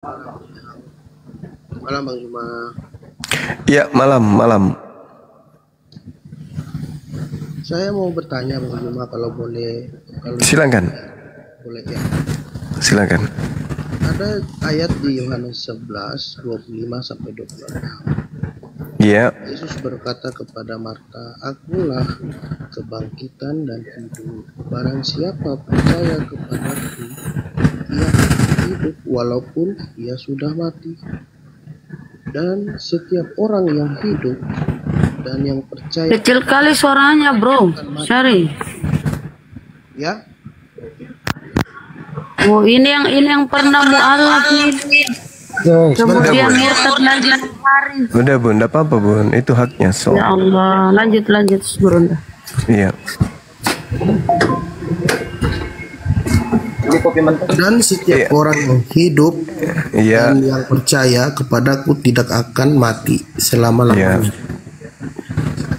Malam Bang Juma. Ya, malam. Saya mau bertanya Bang Juma kalau boleh. Silakan. Boleh ya. Silakan. Ada ayat di Yohanes 11, 25 sampai 26. Iya. Yesus berkata kepada Marta, "Akulah kebangkitan dan hidup. Barang siapa percaya kepadaku, ia akan hidup walaupun ia sudah mati. Dan setiap orang yang hidup dan yang percaya..." Kecil kali suaranya, bro. Sorry. Ya. Oh, ini yang pernah mualaf ini. Kemudian murtad lagi hari. Udah bun, enggak apa-apa bun, itu haknya so. Ya Allah, lanjut bro. Iya. Dan setiap orang yang hidup dan yang percaya kepadaku tidak akan mati selama-lamanya.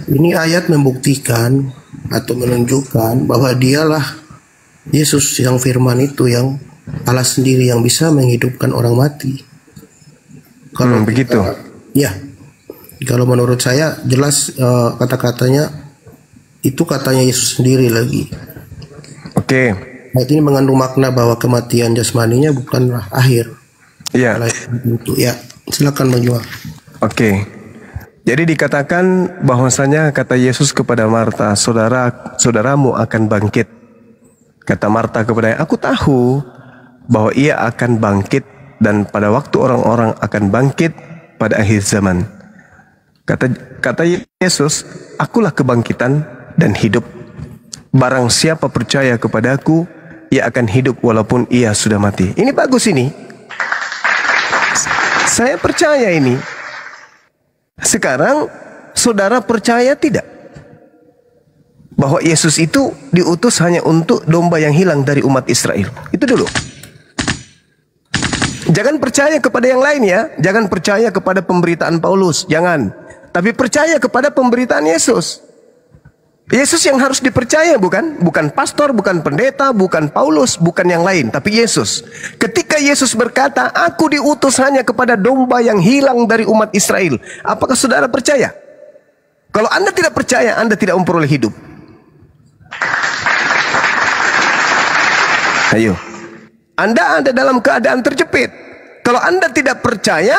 Ini ayat membuktikan atau menunjukkan bahwa dialah Yesus yang firman itu, yang Allah sendiri yang bisa menghidupkan orang mati. Kalau begitu. Ya. Kalau menurut saya jelas kata-katanya itu katanya Yesus sendiri lagi. Oke. Nah, ini mengandung makna bahwa kematian jasmaninya bukanlah akhir. Iya. Ya, silakan Bang Jual. Oke. Jadi dikatakan bahwasanya kata Yesus kepada Marta, saudaramu akan bangkit. Kata Marta kepadanya, aku tahu bahwa ia akan bangkit dan pada waktu orang-orang akan bangkit pada akhir zaman. Kata Yesus, akulah kebangkitan dan hidup. Barang siapa percaya kepadaku, ia akan hidup walaupun ia sudah mati. Ini bagus ini. Saya percaya ini. Sekarang saudara percaya tidak? Bahwa Yesus itu diutus hanya untuk domba yang hilang dari umat Israel. Itu dulu. Jangan percaya kepada yang lain ya. Jangan percaya kepada pemberitaan Paulus. Jangan. Tapi percaya kepada pemberitaan Yesus. Yesus yang harus dipercaya bukan? Bukan pastor, bukan pendeta, bukan Paulus, bukan yang lain. Tapi Yesus. Ketika Yesus berkata, aku diutus hanya kepada domba yang hilang dari umat Israel. Apakah saudara percaya? Kalau Anda tidak percaya, Anda tidak memperoleh hidup. Ayo. Anda ada dalam keadaan terjepit. Kalau Anda tidak percaya,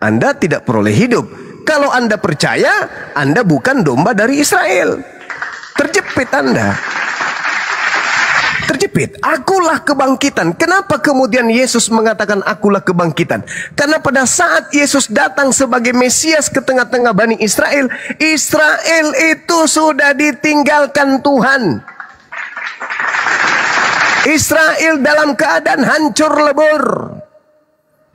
Anda tidak peroleh hidup. Kalau Anda percaya, Anda bukan domba dari Israel. Terjepit Anda. Terjepit. Akulah kebangkitan. Kenapa kemudian Yesus mengatakan akulah kebangkitan? Karena pada saat Yesus datang sebagai Mesias ke tengah-tengah Bani Israel, Israel itu sudah ditinggalkan Tuhan. Israel dalam keadaan hancur lebur.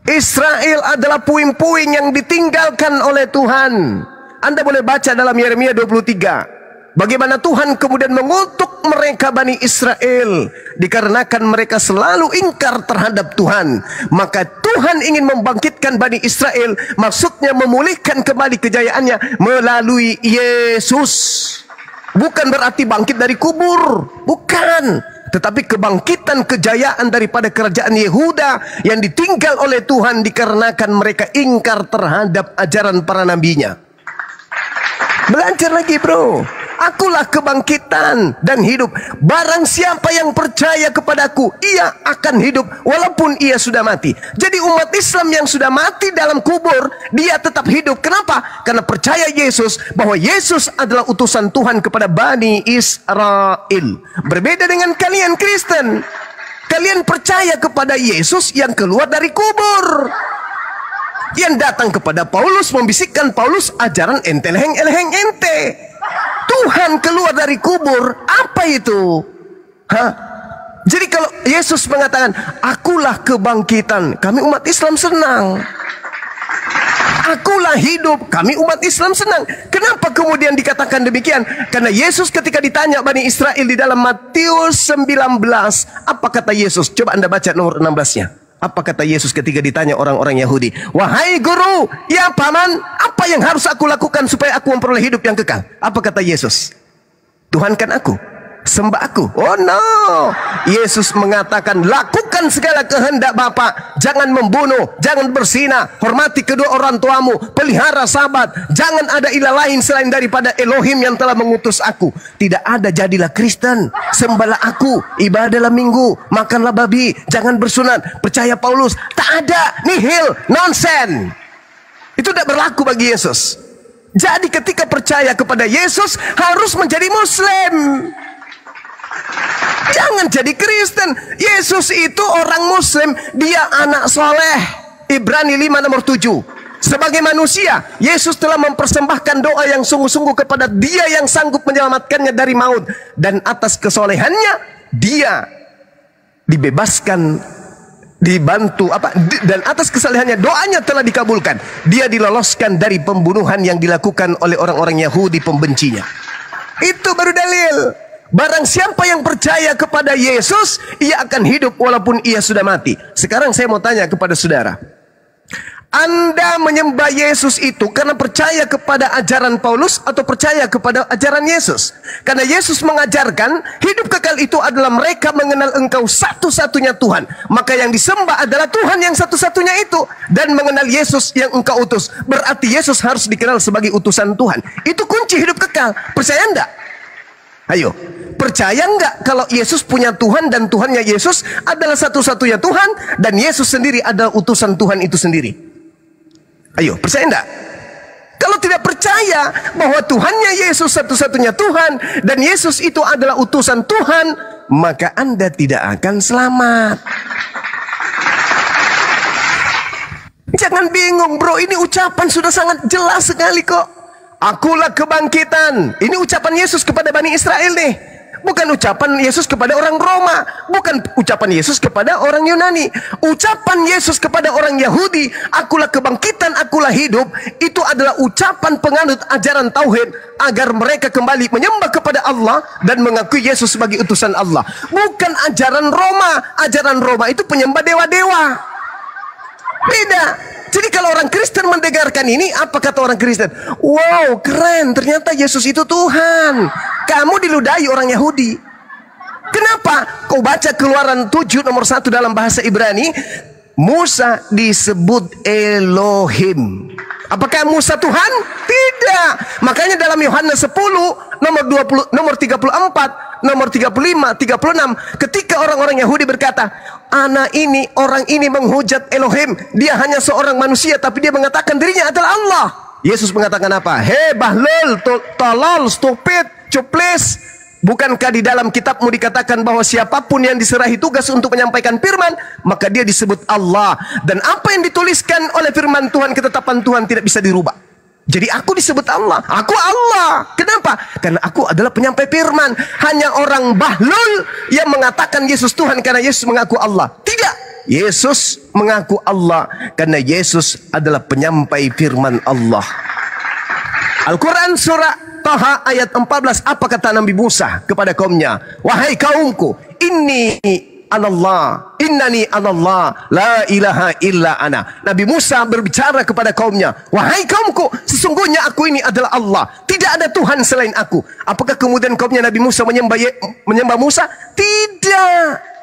Israel adalah puing-puing yang ditinggalkan oleh Tuhan. Anda boleh baca dalam Yeremia 23. Bagaimana Tuhan kemudian mengutuk mereka Bani Israel. Dikarenakan mereka selalu ingkar terhadap Tuhan. Maka Tuhan ingin membangkitkan Bani Israel. Maksudnya memulihkan kembali kejayaannya melalui Yesus. Bukan berarti bangkit dari kubur. Bukan. Tetapi kebangkitan kejayaan daripada kerajaan Yehuda yang ditinggal oleh Tuhan dikarenakan mereka ingkar terhadap ajaran para nabinya. Belajar lagi bro. Akulah kebangkitan dan hidup. Barang siapa yang percaya kepadaku, ia akan hidup walaupun ia sudah mati. Jadi umat Islam yang sudah mati dalam kubur, dia tetap hidup. Kenapa? Karena percaya Yesus, bahwa Yesus adalah utusan Tuhan kepada Bani Israel. Berbeda dengan kalian Kristen. Kalian percaya kepada Yesus yang keluar dari kubur, yang datang kepada Paulus, membisikkan Paulus ajaran ente leheng ente. Tuhan keluar dari kubur, apa itu? Jadi kalau Yesus mengatakan akulah kebangkitan, kami umat Islam senang. Akulah hidup, kami umat Islam senang. Kenapa kemudian dikatakan demikian? Karena Yesus ketika ditanya Bani Israel di dalam Matius 19, apa kata Yesus? Coba Anda baca nomor 16-nya. Apa kata Yesus ketika ditanya orang-orang Yahudi? Wahai guru, ya paman, apa yang harus aku lakukan supaya aku memperoleh hidup yang kekal? Apa kata Yesus? Tuhankan aku. sembah aku. Oh no. Yesus mengatakan, lakukan segala kehendak Bapa. Jangan membunuh, jangan berzina, hormati kedua orang tuamu, pelihara sabat, jangan ada ilah lain selain daripada Elohim yang telah mengutus aku. Tidak ada, jadilah Kristen, sembahlah aku, ibadahlah minggu, makanlah babi, jangan bersunat, percaya Paulus. Tak ada, nihil, nonsen. Itu tidak berlaku bagi Yesus. Jadi ketika percaya kepada Yesus harus menjadi Muslim. Jangan jadi Kristen. Yesus itu orang Muslim, dia anak soleh. Ibrani 5 nomor 7. Sebagai manusia, Yesus telah mempersembahkan doa yang sungguh-sungguh kepada Dia yang sanggup menyelamatkannya dari maut, dan atas kesolehannya dia dibebaskan, dibantu dan atas kesalehannya doanya telah dikabulkan. Dia diloloskan dari pembunuhan yang dilakukan oleh orang-orang Yahudi pembencinya. Itu baru dalil. Barang siapa yang percaya kepada Yesus, ia akan hidup walaupun ia sudah mati. Sekarang saya mau tanya kepada saudara, Anda menyembah Yesus itu karena percaya kepada ajaran Paulus atau percaya kepada ajaran Yesus? Karena Yesus mengajarkan hidup kekal itu adalah mereka mengenal Engkau satu-satunya Tuhan. Maka yang disembah adalah Tuhan yang satu-satunya itu, dan mengenal Yesus yang Engkau utus. Berarti Yesus harus dikenal sebagai utusan Tuhan. Itu kunci hidup kekal. Percaya enggak? Ayo, percaya enggak kalau Yesus punya Tuhan dan Tuhannya Yesus adalah satu-satunya Tuhan, dan Yesus sendiri adalah utusan Tuhan itu sendiri? Ayo, percaya enggak? Kalau tidak percaya bahwa Tuhannya Yesus satu-satunya Tuhan dan Yesus itu adalah utusan Tuhan, maka Anda tidak akan selamat. Jangan bingung bro, ini ucapan sudah sangat jelas sekali kok. Akulah kebangkitan. Ini ucapan Yesus kepada Bani Israel nih. Bukan ucapan Yesus kepada orang Roma. Bukan ucapan Yesus kepada orang Yunani. Ucapan Yesus kepada orang Yahudi, akulah kebangkitan, akulah hidup. Itu adalah ucapan penganut ajaran tauhid, agar mereka kembali menyembah kepada Allah dan mengakui Yesus sebagai utusan Allah. Bukan ajaran Roma. Ajaran Roma itu penyembah dewa-dewa. Beda. Jadi kalau orang Kristen mendengarkan ini, apa kata orang Kristen? Wow, keren, ternyata Yesus itu Tuhan. Kamu diludahi orang Yahudi. Kenapa? Kau baca Keluaran 7 nomor 1 dalam bahasa Ibrani, Musa disebut Elohim. Apakah Musa Tuhan? Tidak. Makanya dalam Yohanes 10 nomor 20, nomor 34, nomor 35, 36, ketika orang-orang Yahudi berkata, anak ini, orang ini menghujat Elohim, dia hanya seorang manusia tapi dia mengatakan dirinya adalah Allah. Yesus mengatakan apa? Hei bahlul, tolol, stupid, cuplis, bukankah di dalam kitabmu dikatakan bahwa siapapun yang diserahi tugas untuk menyampaikan firman, maka dia disebut Allah, dan apa yang dituliskan oleh firman Tuhan, ketetapan Tuhan tidak bisa dirubah. Jadi aku disebut Allah, aku Allah. Kenapa? Karena aku adalah penyampai firman. Hanya orang bahlul yang mengatakan Yesus Tuhan karena Yesus mengaku Allah. Tidak, Yesus mengaku Allah karena Yesus adalah penyampai firman Allah. Al-Quran surah Taha ayat 14, apa kata Nabi Musa kepada kaumnya? Wahai kaumku, innani anallah, la ilaha illa ana. Nabi Musa berbicara kepada kaumnya, wahai kaumku, sesungguhnya aku ini adalah Allah, tidak ada Tuhan selain aku. Apakah kemudian kaumnya Nabi Musa menyembah Musa? Tidak.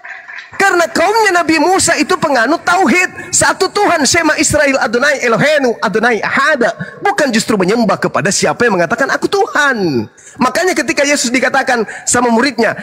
Karena kaumnya Nabi Musa itu penganut tauhid, satu Tuhan, Shema Israel Adonai Elohenu Adonai Ahada, bukan justru menyembah kepada siapa yang mengatakan aku Tuhan. Makanya ketika Yesus dikatakan sama muridnya,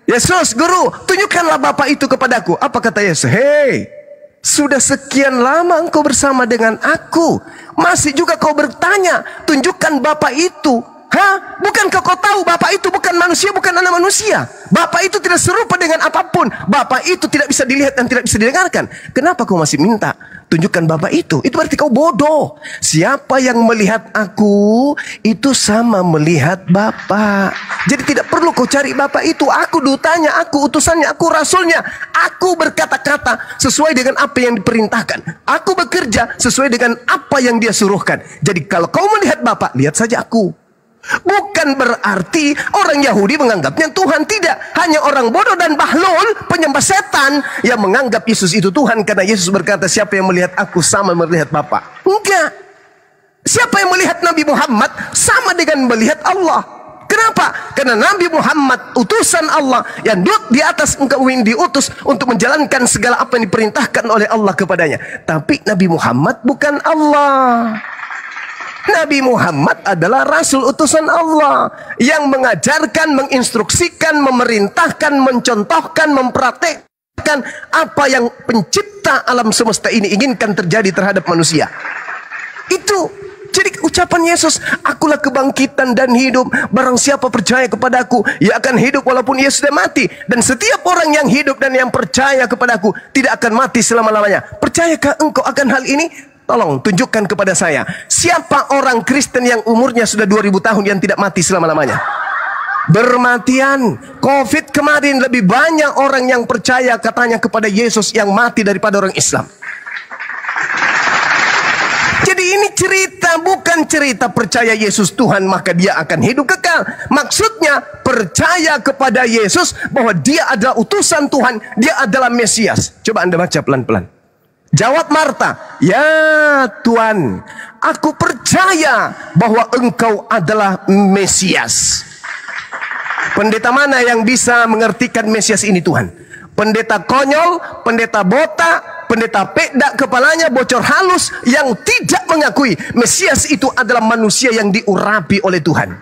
Yesus guru, tunjukkanlah Bapa itu kepadaku. Apa kata Yesus? Hei, sudah sekian lama engkau bersama dengan aku, masih juga kau bertanya, tunjukkan Bapa itu. Hah? Bukankah kau tahu Bapa itu bukan manusia, bukan anak manusia? Bapa itu tidak serupa dengan apapun. Bapa itu tidak bisa dilihat dan tidak bisa didengarkan. Kenapa kau masih minta tunjukkan Bapa itu? Itu berarti kau bodoh. Siapa yang melihat aku, itu sama melihat Bapa. Jadi tidak perlu kau cari Bapa itu. Aku dutanya, aku utusannya, aku rasulnya. Aku berkata-kata sesuai dengan apa yang diperintahkan. Aku bekerja sesuai dengan apa yang dia suruhkan. Jadi kalau kau melihat Bapa, lihat saja aku. Bukan berarti orang Yahudi menganggapnya Tuhan. Tidak. Hanya orang bodoh dan bahlul, penyembah setan, yang menganggap Yesus itu Tuhan. Karena Yesus berkata, siapa yang melihat aku sama melihat Bapa. Enggak. Siapa yang melihat Nabi Muhammad sama dengan melihat Allah. Kenapa? Karena Nabi Muhammad utusan Allah yang di atas engkau ini diutus untuk menjalankan segala apa yang diperintahkan oleh Allah kepadanya. Tapi Nabi Muhammad bukan Allah. Nabi Muhammad adalah Rasul utusan Allah yang mengajarkan, menginstruksikan, memerintahkan, mencontohkan, mempraktekkan apa yang pencipta alam semesta ini inginkan terjadi terhadap manusia. Itu. Jadi ucapan Yesus, akulah kebangkitan dan hidup. Barang siapa percaya kepadaku, ia akan hidup walaupun ia sudah mati. Dan setiap orang yang hidup dan yang percaya kepadaku tidak akan mati selama-lamanya. Percayakah engkau akan hal ini? Tolong tunjukkan kepada saya. Siapa orang Kristen yang umurnya sudah 2000 tahun yang tidak mati selama-lamanya? Bermatian. Covid kemarin lebih banyak orang yang percaya katanya kepada Yesus yang mati daripada orang Islam. Jadi ini cerita, bukan cerita percaya Yesus Tuhan maka dia akan hidup kekal. Maksudnya percaya kepada Yesus bahwa dia adalah utusan Tuhan, dia adalah Mesias. Coba Anda baca pelan-pelan. Jawab Marta, ya Tuhan, aku percaya bahwa engkau adalah Mesias. Pendeta mana yang bisa mengertikan Mesias ini Tuhan? Pendeta konyol, pendeta botak, pendeta pedak kepalanya bocor halus yang tidak mengakui Mesias itu adalah manusia yang diurapi oleh Tuhan.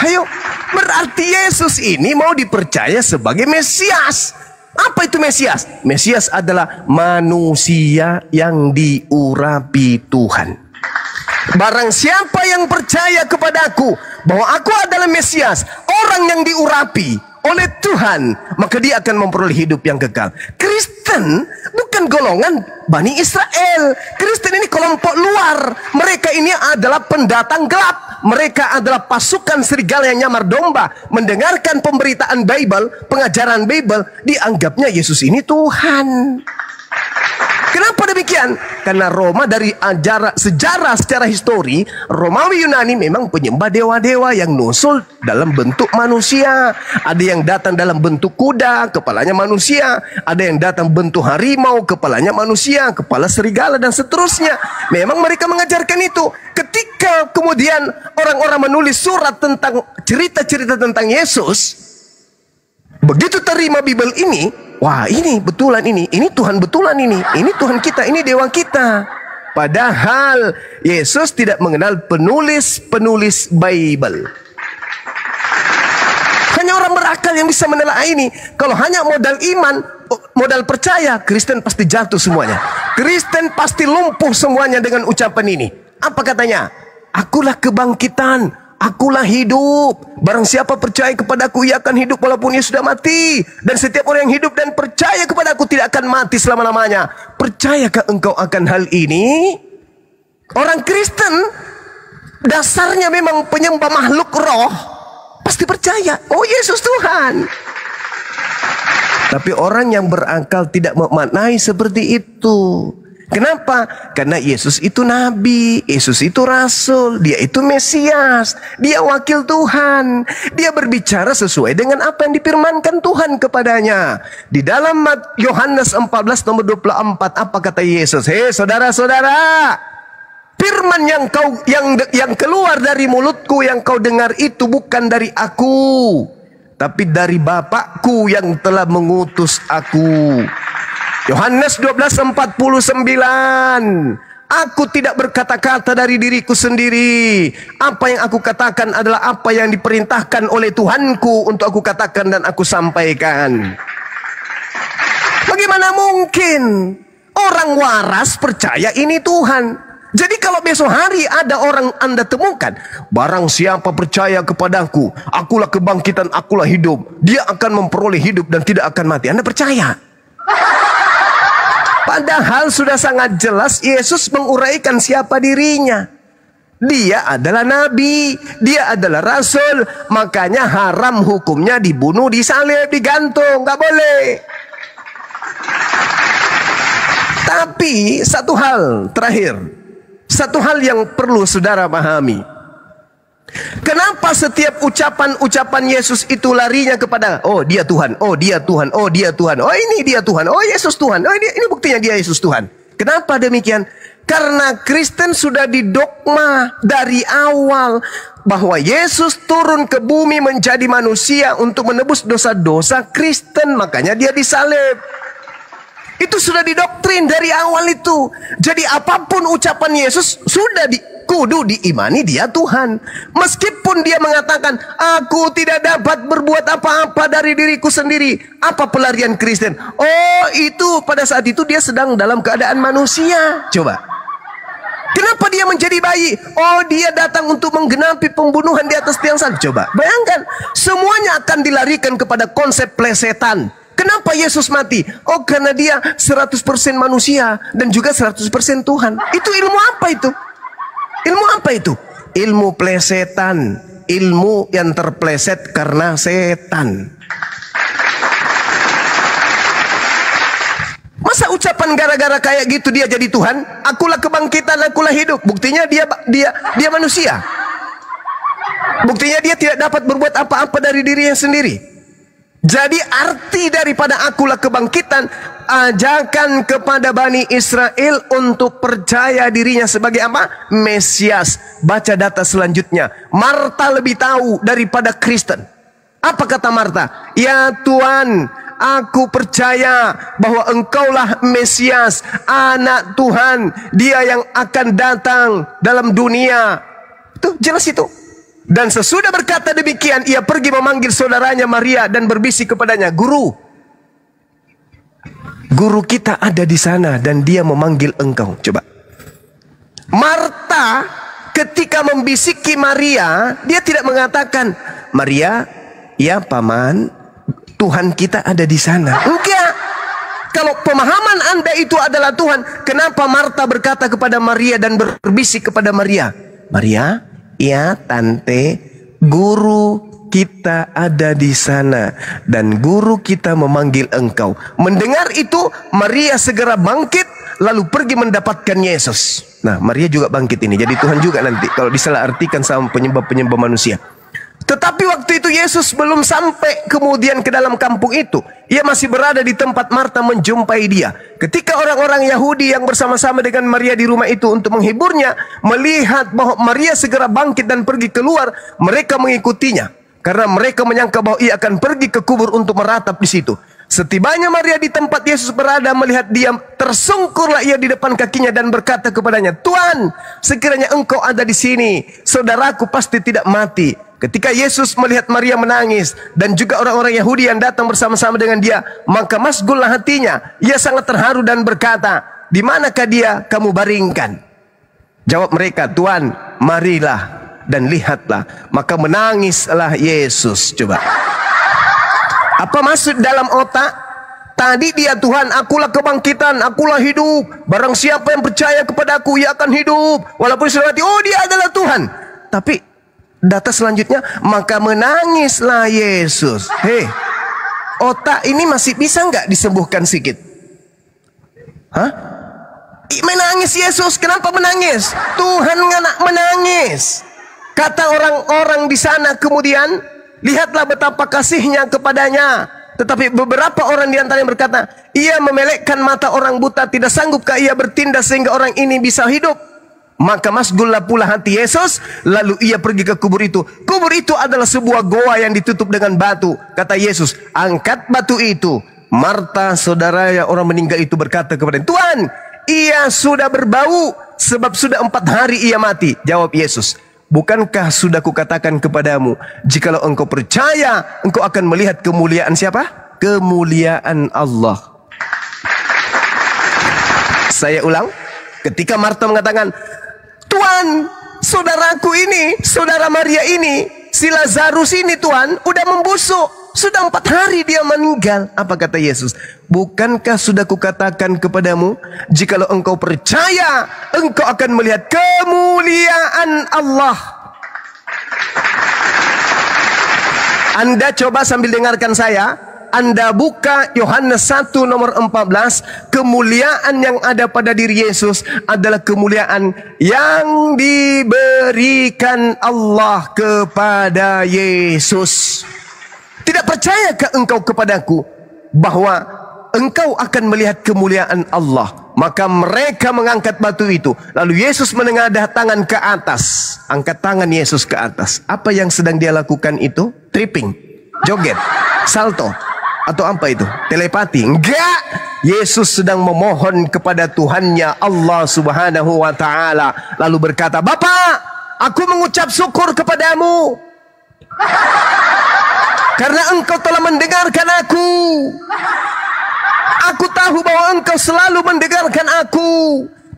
Ayo, berarti Yesus ini mau dipercaya sebagai Mesias. Apa itu Mesias? Mesias adalah manusia yang diurapi Tuhan. Barang siapa yang percaya kepadaku bahwa aku adalah Mesias, orang yang diurapi oleh Tuhan, maka dia akan memperoleh hidup yang kekal. Kristen bukan golongan Bani Israel. Kristen ini kelompok luar. Mereka ini adalah pendatang gelap. Mereka adalah pasukan serigala yang nyamar domba. Mendengarkan pemberitaan Bible, pengajaran Bible, dianggapnya Yesus ini Tuhan. Kenapa demikian? Karena Roma dari sejarah secara histori, Romawi Yunani memang penyembah dewa-dewa yang nusul dalam bentuk manusia. Ada yang datang dalam bentuk kuda, kepalanya manusia. Ada yang datang bentuk harimau, kepalanya manusia, kepala serigala dan seterusnya. Memang mereka mengajarkan itu. Ketika kemudian orang-orang menulis surat tentang cerita-cerita tentang Yesus, begitu terima Bible ini, wah ini betulan ini Tuhan betulan ini Tuhan kita, ini dewa kita. Padahal Yesus tidak mengenal penulis Bible. Hanya orang berakal yang bisa menelaah ini. Kalau hanya modal iman, modal percaya, Kristen pasti jatuh semuanya. Kristen pasti lumpuh semuanya dengan ucapan ini. Apa katanya? Akulah kebangkitan, akulah hidup. Barang siapa percaya kepadaku, ia akan hidup walaupun ia sudah mati. Dan setiap orang yang hidup dan percaya kepadaku tidak akan mati selama-lamanya. Percayakah engkau akan hal ini? Orang Kristen dasarnya memang penyembah makhluk roh, pasti percaya, oh Yesus Tuhan. Tapi orang yang berakal tidak memaknai seperti itu. Kenapa? Karena Yesus itu nabi, Yesus itu rasul, dia itu Mesias, dia wakil Tuhan. Dia berbicara sesuai dengan apa yang difirmankan Tuhan kepadanya. Di dalam Yohanes 14 nomor 24, apa kata Yesus? Hei saudara-saudara, firman yang keluar dari mulutku yang kau dengar itu bukan dari aku, tapi dari Bapakku yang telah mengutus aku. Yohanes 12:49. Aku tidak berkata-kata dari diriku sendiri. Apa yang aku katakan adalah apa yang diperintahkan oleh Tuhanku untuk aku katakan dan aku sampaikan. Bagaimana mungkin orang waras percaya ini Tuhan? Jadi kalau besok hari ada orang Anda temukan, barang siapa percaya kepadaku, akulah kebangkitan, akulah hidup, dia akan memperoleh hidup dan tidak akan mati. Anda percaya? Padahal sudah sangat jelas Yesus menguraikan siapa dirinya. Dia adalah nabi, dia adalah rasul. Makanya haram hukumnya dibunuh, disalib, digantung, nggak boleh. Tapi satu hal terakhir, satu hal yang perlu saudara pahami. Kenapa setiap ucapan Yesus itu larinya kepada, oh dia Tuhan, oh dia Tuhan, oh dia Tuhan, oh ini dia Tuhan, oh Yesus Tuhan, oh ini buktinya dia Yesus Tuhan. Kenapa demikian? Karena Kristen sudah didogma dari awal bahwa Yesus turun ke bumi menjadi manusia untuk menebus dosa-dosa Kristen, makanya dia disalib. Itu sudah didoktrin dari awal itu. Jadi apapun ucapan Yesus sudah kudu diimani dia Tuhan. Meskipun dia mengatakan, aku tidak dapat berbuat apa-apa dari diriku sendiri. Apa pelarian Kristen? Oh, itu pada saat itu dia sedang dalam keadaan manusia. Coba. Kenapa dia menjadi bayi? Oh, dia datang untuk menggenapi pembunuhan di atas tiang salib. Coba bayangkan, semuanya akan dilarikan kepada konsep plesetan. Kenapa Yesus mati? Oh, karena dia 100% manusia dan juga 100% Tuhan. Itu ilmu apa itu? Ilmu apa itu? Ilmu plesetan. Ilmu yang terpleset karena setan. Masa ucapan gara-gara kayak gitu dia jadi Tuhan? Akulah kebangkitan, akulah hidup. Buktinya dia manusia. Buktinya dia tidak dapat berbuat apa-apa dari dirinya sendiri. Jadi arti daripada akulah kebangkitan, ajakan kepada Bani Israel untuk percaya dirinya sebagai apa? Mesias. Baca data selanjutnya. Marta lebih tahu daripada Kristen. Apa kata Marta? Ya Tuhan, aku percaya bahwa engkaulah Mesias, anak Tuhan, dia yang akan datang dalam dunia. Itu jelas itu. Dan sesudah berkata demikian, ia pergi memanggil saudaranya Maria dan berbisik kepadanya, Guru, Guru kita ada di sana dan dia memanggil engkau. Coba. Marta ketika membisiki Maria, dia tidak mengatakan, Maria, ya paman, Tuhan kita ada di sana. Enggak. Kalau pemahaman Anda itu adalah Tuhan, kenapa Marta berkata kepada Maria dan berbisik kepada Maria, Maria, ya tante, guru kita ada di sana dan guru kita memanggil engkau. Mendengar itu, Maria segera bangkit lalu pergi mendapatkan Yesus. Nah, Maria juga bangkit ini, jadi Tuhan juga nanti kalau disalahartikan sama penyembah-penyembah manusia. Tetapi waktu itu Yesus belum sampai kemudian ke dalam kampung itu. Ia masih berada di tempat Marta menjumpai dia. Ketika orang-orang Yahudi yang bersama-sama dengan Maria di rumah itu untuk menghiburnya, melihat bahwa Maria segera bangkit dan pergi keluar, mereka mengikutinya. Karena mereka menyangka bahwa ia akan pergi ke kubur untuk meratap di situ. Setibanya Maria di tempat Yesus berada, melihat dia, tersungkurlah ia di depan kakinya dan berkata kepadanya, Tuhan, sekiranya engkau ada di sini, saudaraku pasti tidak mati. Ketika Yesus melihat Maria menangis dan juga orang-orang Yahudi yang datang bersama-sama dengan dia, maka masgullah hatinya. Ia sangat terharu dan berkata, di manakah dia kamu baringkan? Jawab mereka, Tuhan, marilah dan lihatlah. Maka menangislah Yesus. Coba. Apa maksud dalam otak? Tadi dia Tuhan, akulah kebangkitan, akulah hidup. Barang siapa yang percaya kepada aku, ia akan hidup. Walaupun sudah mati, oh dia adalah Tuhan. Tapi data selanjutnya, maka menangislah Yesus. Hei, otak ini masih bisa nggak disembuhkan sedikit? Hah? Menangis Yesus, kenapa menangis? Tuhan nggak menangis. Kata orang-orang di sana kemudian, lihatlah betapa kasihnya kepadanya. Tetapi beberapa orang di antaranya berkata, ia memelekkan mata orang buta, tidak sanggupkah ia bertindak sehingga orang ini bisa hidup? Maka masgullah pula hati Yesus, lalu ia pergi ke kubur itu. Kubur itu adalah sebuah goa yang ditutup dengan batu. Kata Yesus, angkat batu itu. Marta, saudaranya orang meninggal itu berkata kepada Tuhan, ia sudah berbau sebab sudah 4 hari ia mati. Jawab Yesus, bukankah sudah kukatakan kepadamu, jikalau engkau percaya, engkau akan melihat kemuliaan siapa? Kemuliaan Allah. Saya ulang, ketika Marta mengatakan, Tuhan, saudaraku ini, saudara Maria ini, si Lazarus ini Tuhan, udah membusuk. Sudah 4 hari dia meninggal. Apa kata Yesus? Bukankah sudah kukatakan kepadamu, jikalau engkau percaya, engkau akan melihat kemuliaan Allah. Anda coba sambil dengarkan saya. Anda buka Yohanes 1 nomor 14. Kemuliaan yang ada pada diri Yesus adalah kemuliaan yang diberikan Allah kepada Yesus. Tidak percayakah engkau kepadaku bahwa engkau akan melihat kemuliaan Allah? Maka mereka mengangkat batu itu. Lalu Yesus menengadah tangan ke atas. Angkat tangan Yesus ke atas. Apa yang sedang dia lakukan itu? Tripping, joget, salto, atau apa itu? Telepati? Enggak. Yesus sedang memohon kepada Tuhannya Allah Subhanahu wa Ta'ala. Lalu berkata, Bapa, aku mengucap syukur kepadamu karena engkau telah mendengarkan aku. Aku tahu bahwa engkau selalu mendengarkan aku.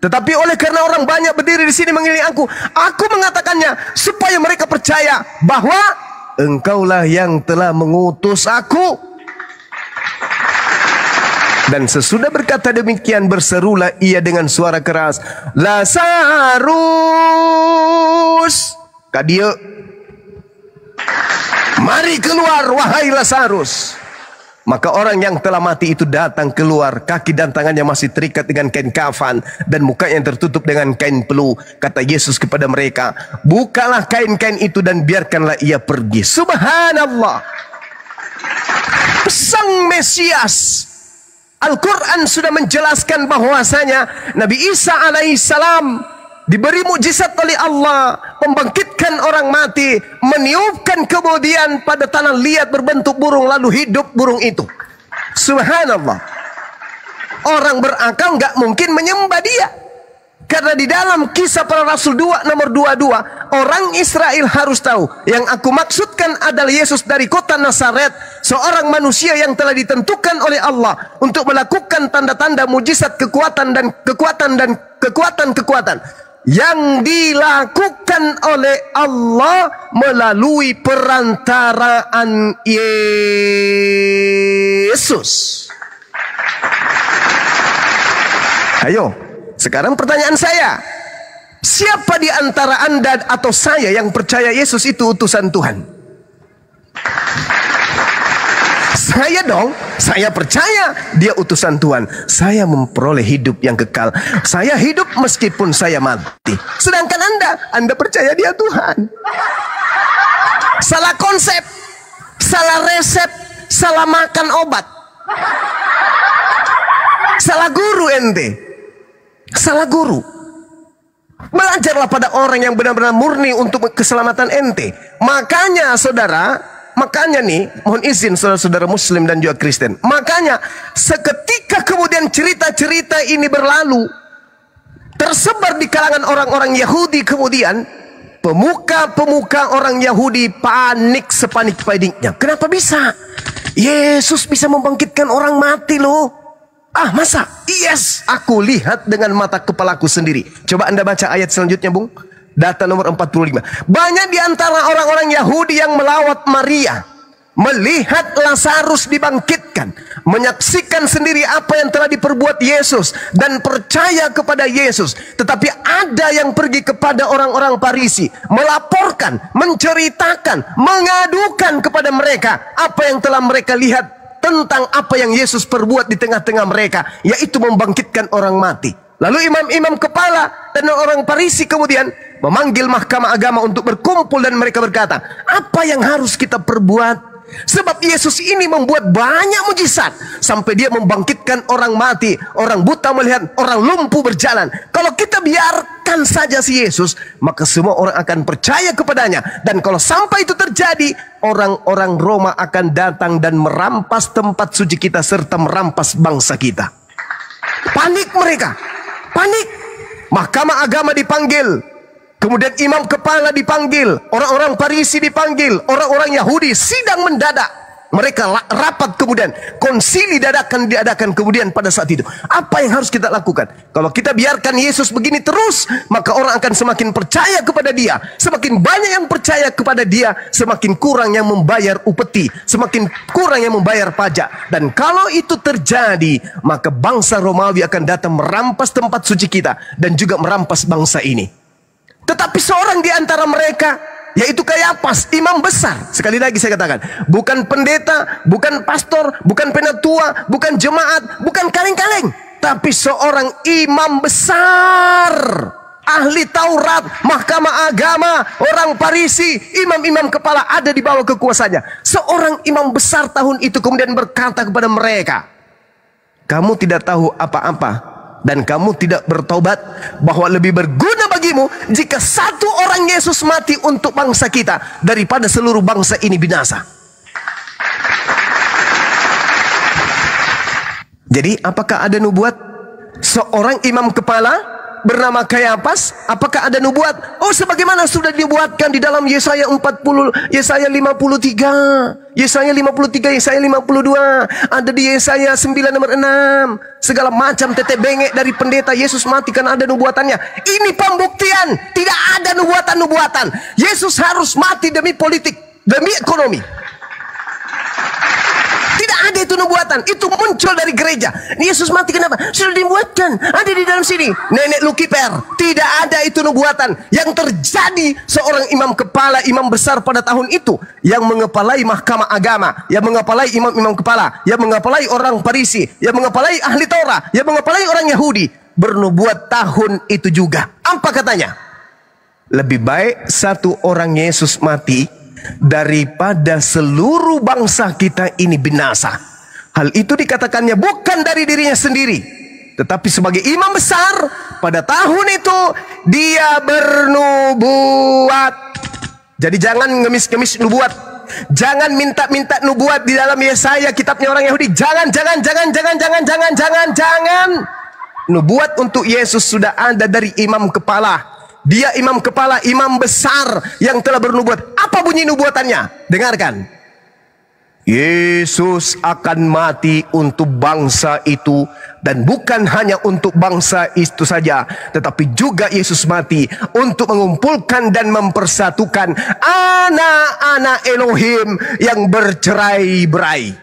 Tetapi oleh karena orang banyak berdiri di sini mengiringi aku mengatakannya supaya mereka percaya bahwa engkaulah yang telah mengutus aku. Dan sesudah berkata demikian, berserulah ia dengan suara keras, Lazarus, kadia, mari keluar wahai Lazarus. Maka orang yang telah mati itu datang keluar, kaki dan tangannya masih terikat dengan kain kafan dan mukanya yang tertutup dengan kain pelu. Kata Yesus kepada mereka, bukalah kain-kain itu dan biarkanlah ia pergi. Subhanallah. Sang Mesias, Al-Quran sudah menjelaskan bahwasanya Nabi Isa alaihissalam diberi mukjizat oleh Allah, membangkitkan orang mati, meniupkan kemudian pada tanah liat berbentuk burung, lalu hidup burung itu. Subhanallah. Orang berakal nggak mungkin menyembah dia. Karena di dalam Kisah Para Rasul 2 nomor 22, orang Israel harus tahu, yang aku maksudkan adalah Yesus dari kota Nazaret, seorang manusia yang telah ditentukan oleh Allah untuk melakukan tanda-tanda mujizat kekuatan yang dilakukan oleh Allah melalui perantaraan Yesus. Ayo, sekarang pertanyaan saya, siapa di antara Anda atau saya yang percaya Yesus itu utusan Tuhan? Saya dong, saya percaya dia utusan Tuhan. Saya memperoleh hidup yang kekal. Saya hidup meskipun saya mati. Sedangkan Anda percaya dia Tuhan. Salah konsep, salah resep, salah makan obat. Salah guru ente. Salah guru. Belajarlah pada orang yang benar-benar murni untuk keselamatan ente. Makanya saudara, makanya nih, mohon izin saudara-saudara Muslim dan juga Kristen. Makanya seketika kemudian cerita-cerita ini berlalu, tersebar di kalangan orang-orang Yahudi, kemudian pemuka-pemuka orang Yahudi panik sepanik-paniknya. Kenapa bisa? Yesus bisa membangkitkan orang mati loh. Ah, masa? Yes, aku lihat dengan mata kepalaku sendiri. Coba Anda baca ayat selanjutnya, Bung. Data nomor 45. Banyak di antara orang-orang Yahudi yang melawat Maria, melihat Lazarus dibangkitkan, menyaksikan sendiri apa yang telah diperbuat Yesus dan percaya kepada Yesus. Tetapi ada yang pergi kepada orang-orang Farisi, melaporkan, menceritakan, mengadukan kepada mereka apa yang telah mereka lihat tentang apa yang Yesus perbuat di tengah-tengah mereka, yaitu membangkitkan orang mati. Lalu imam-imam kepala dan orang Farisi kemudian memanggil mahkamah agama untuk berkumpul dan mereka berkata, apa yang harus kita perbuat? Sebab Yesus ini membuat banyak mujizat sampai dia membangkitkan orang mati, orang buta melihat, orang lumpuh berjalan. Kalau kita biarkan saja si Yesus, maka semua orang akan percaya kepadanya. Dan kalau sampai itu terjadi, orang-orang Roma akan datang dan merampas tempat suci kita serta merampas bangsa kita. Panik mereka, panik. Mahkamah agama dipanggil, kemudian imam kepala dipanggil, orang-orang Farisi dipanggil, orang-orang Yahudi sidang mendadak. Mereka rapat kemudian, konsili dadakan diadakan kemudian pada saat itu. Apa yang harus kita lakukan? Kalau kita biarkan Yesus begini terus, maka orang akan semakin percaya kepada dia. Semakin banyak yang percaya kepada dia, semakin kurang yang membayar upeti, semakin kurang yang membayar pajak. Dan kalau itu terjadi, maka bangsa Romawi akan datang merampas tempat suci kita dan juga merampas bangsa ini. Tetapi seorang di antara mereka, yaitu Kayafas, imam besar. Sekali lagi saya katakan, bukan pendeta, bukan pastor, bukan penatua, bukan jemaat, bukan kaleng-kaleng, tapi seorang imam besar, ahli Taurat, mahkamah agama, orang Farisi, imam-imam kepala ada di bawah kekuasaannya. Seorang imam besar tahun itu kemudian berkata kepada mereka, kamu tidak tahu apa-apa dan kamu tidak bertobat, bahwa lebih berguna bagimu jika satu orang Yesus mati untuk bangsa kita daripada seluruh bangsa ini binasa. Jadi apakah ada nubuat seorang imam kepala bernama Kayafas? Apakah ada nubuat? Oh, sebagaimana sudah dibuatkan di dalam Yesaya 40, Yesaya 53, Yesaya 53, Yesaya 52, ada di Yesaya 9 nomor 6. Segala macam tetek bengek dari pendeta Yesus mati karena ada nubuatannya. Ini pembuktian, tidak ada nubuatan-nubuatan. Yesus harus mati demi politik, demi ekonomi. Tidak ada itu nubuatan. Itu muncul dari gereja. Yesus mati kenapa? Sudah dibuatkan. Ada di dalam sini. Nenek Lukiper. Tidak ada itu nubuatan. Yang terjadi seorang imam kepala, imam besar pada tahun itu, yang mengepalai mahkamah agama, yang mengepalai imam-imam kepala, yang mengepalai orang Farisi, yang mengepalai ahli Taurat, yang mengepalai orang Yahudi, bernubuat tahun itu juga. Apa katanya? Lebih baik satu orang Yesus mati daripada seluruh bangsa kita ini binasa. Hal itu dikatakannya bukan dari dirinya sendiri, tetapi sebagai imam besar pada tahun itu dia bernubuat. Jadi jangan ngemis-ngemis nubuat. Jangan minta-minta nubuat di dalam Yesaya, kitabnya orang Yahudi. Jangan. Nubuat untuk Yesus sudah ada dari imam kepala. Dia imam kepala, imam besar yang telah bernubuat. Apa bunyi nubuatannya? Dengarkan. Yesus akan mati untuk bangsa itu, dan bukan hanya untuk bangsa itu saja, tetapi juga Yesus mati untuk mengumpulkan dan mempersatukan anak-anak Elohim yang bercerai-berai.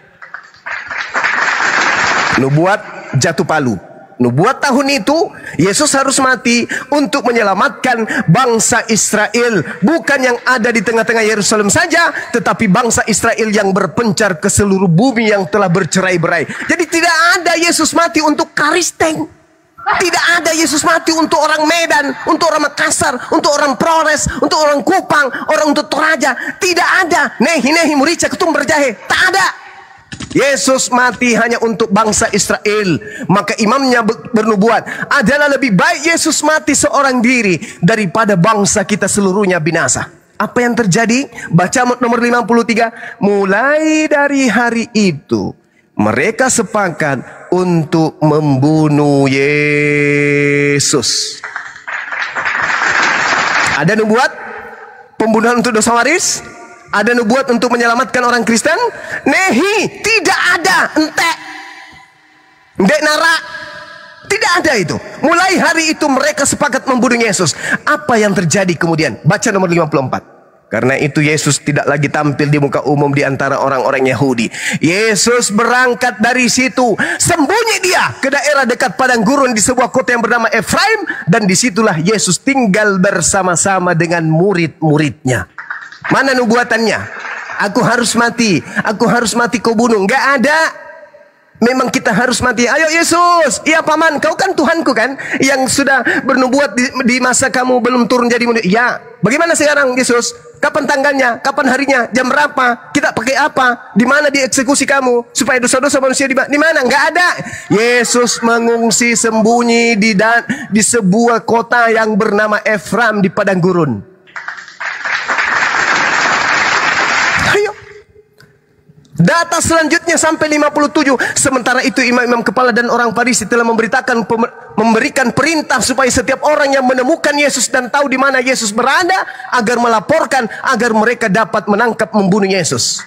Nubuat jatuh palu. Nubuat tahun itu, Yesus harus mati untuk menyelamatkan bangsa Israel. Bukan yang ada di tengah-tengah Yerusalem saja, tetapi bangsa Israel yang berpencar ke seluruh bumi yang telah bercerai-berai. Jadi tidak ada Yesus mati untuk Karisteng. Tidak ada Yesus mati untuk orang Medan, untuk orang Makassar, untuk orang Flores, untuk orang Kupang, orang untuk Toraja. Tidak ada. Nehi Murica Ketum Berjahe. Tak ada. Yesus mati hanya untuk bangsa Israel. Maka imamnya bernubuat, adalah lebih baik Yesus mati seorang diri daripada bangsa kita seluruhnya binasa. Apa yang terjadi? Baca nomor 53. Mulai dari hari itu mereka sepakat untuk membunuh Yesus. Ada nubuat pembunuhan untuk dosa waris? Ada nubuat untuk menyelamatkan orang Kristen? Nehi, tidak ada. Entek nara. Tidak ada itu. Mulai hari itu mereka sepakat membunuh Yesus. Apa yang terjadi kemudian? Baca nomor 54. Karena itu Yesus tidak lagi tampil di muka umum di antara orang-orang Yahudi. Yesus berangkat dari situ. Sembunyi dia ke daerah dekat padang gurun di sebuah kota yang bernama Efraim. Dan disitulah Yesus tinggal bersama-sama dengan murid-muridnya. Mana nubuatannya? Aku harus mati. Aku harus mati kau bunuh. Enggak ada. Memang kita harus mati. Ayo Yesus. Iya paman. Kau kan Tuhanku kan. Yang sudah bernubuat di masa kamu belum turun jadi murid. Ya. Bagaimana sekarang Yesus? Kapan tanggalnya? Kapan harinya? Jam berapa? Kita pakai apa? Di mana dieksekusi kamu? Supaya dosa-dosa manusia di mana? Enggak ada. Yesus mengungsi sembunyi di sebuah kota yang bernama Efraim di padang gurun. Data selanjutnya sampai 57. Sementara itu imam-imam kepala dan orang Farisi telah memberikan perintah supaya setiap orang yang menemukan Yesus dan tahu di mana Yesus berada, agar melaporkan, agar mereka dapat menangkap membunuh Yesus.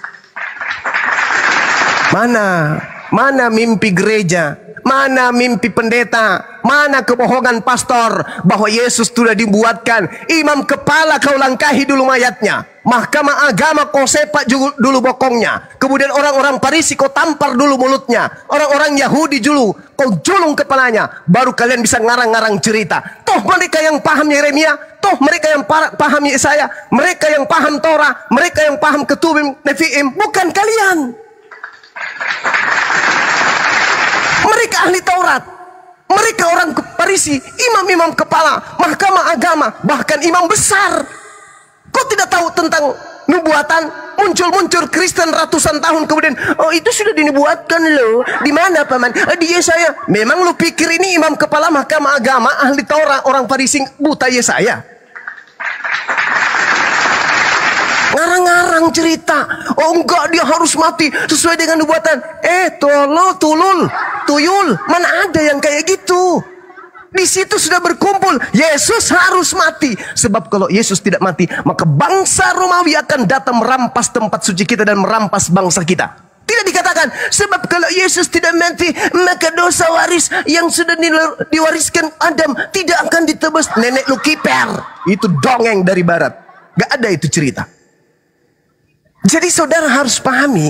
Mana mimpi gereja? Mana mimpi pendeta? Mana kebohongan pastor bahwa Yesus sudah dibuatkan? Imam kepala kau langkahi dulu mayatnya. Mahkamah agama kau sepak dulu bokongnya. Kemudian orang-orang Farisi kau tampar dulu mulutnya. Orang-orang Yahudi dulu kau julung kepalanya. Baru kalian bisa ngarang-ngarang cerita. Toh mereka yang paham Yeremia, toh mereka yang paham Yesaya, mereka yang paham Torah, mereka yang paham Ketubim, Nefiim, bukan kalian. Mereka ahli Taurat, mereka orang Farisi, imam-imam kepala, mahkamah agama, bahkan imam besar. Kau tidak tahu tentang nubuatan? Muncul Kristen ratusan tahun kemudian, oh itu sudah dinubuatkan loh. Di mana paman? Di Yesaya. Memang lu pikir ini imam kepala mahkamah agama, ahli Taurat, orang Farisi buta Yesaya? Ngarang-ngarang cerita. Oh enggak, dia harus mati sesuai dengan nubuatan. Tuyul. Mana ada yang kayak gitu? Di situ sudah berkumpul, Yesus harus mati. Sebab kalau Yesus tidak mati, maka bangsa Romawi akan datang merampas tempat suci kita dan merampas bangsa kita. Tidak dikatakan, sebab kalau Yesus tidak mati, maka dosa waris yang sudah diwariskan Adam tidak akan ditebus. Nenek lu kiper. Itu dongeng dari barat. Gak ada itu cerita. Jadi saudara harus pahami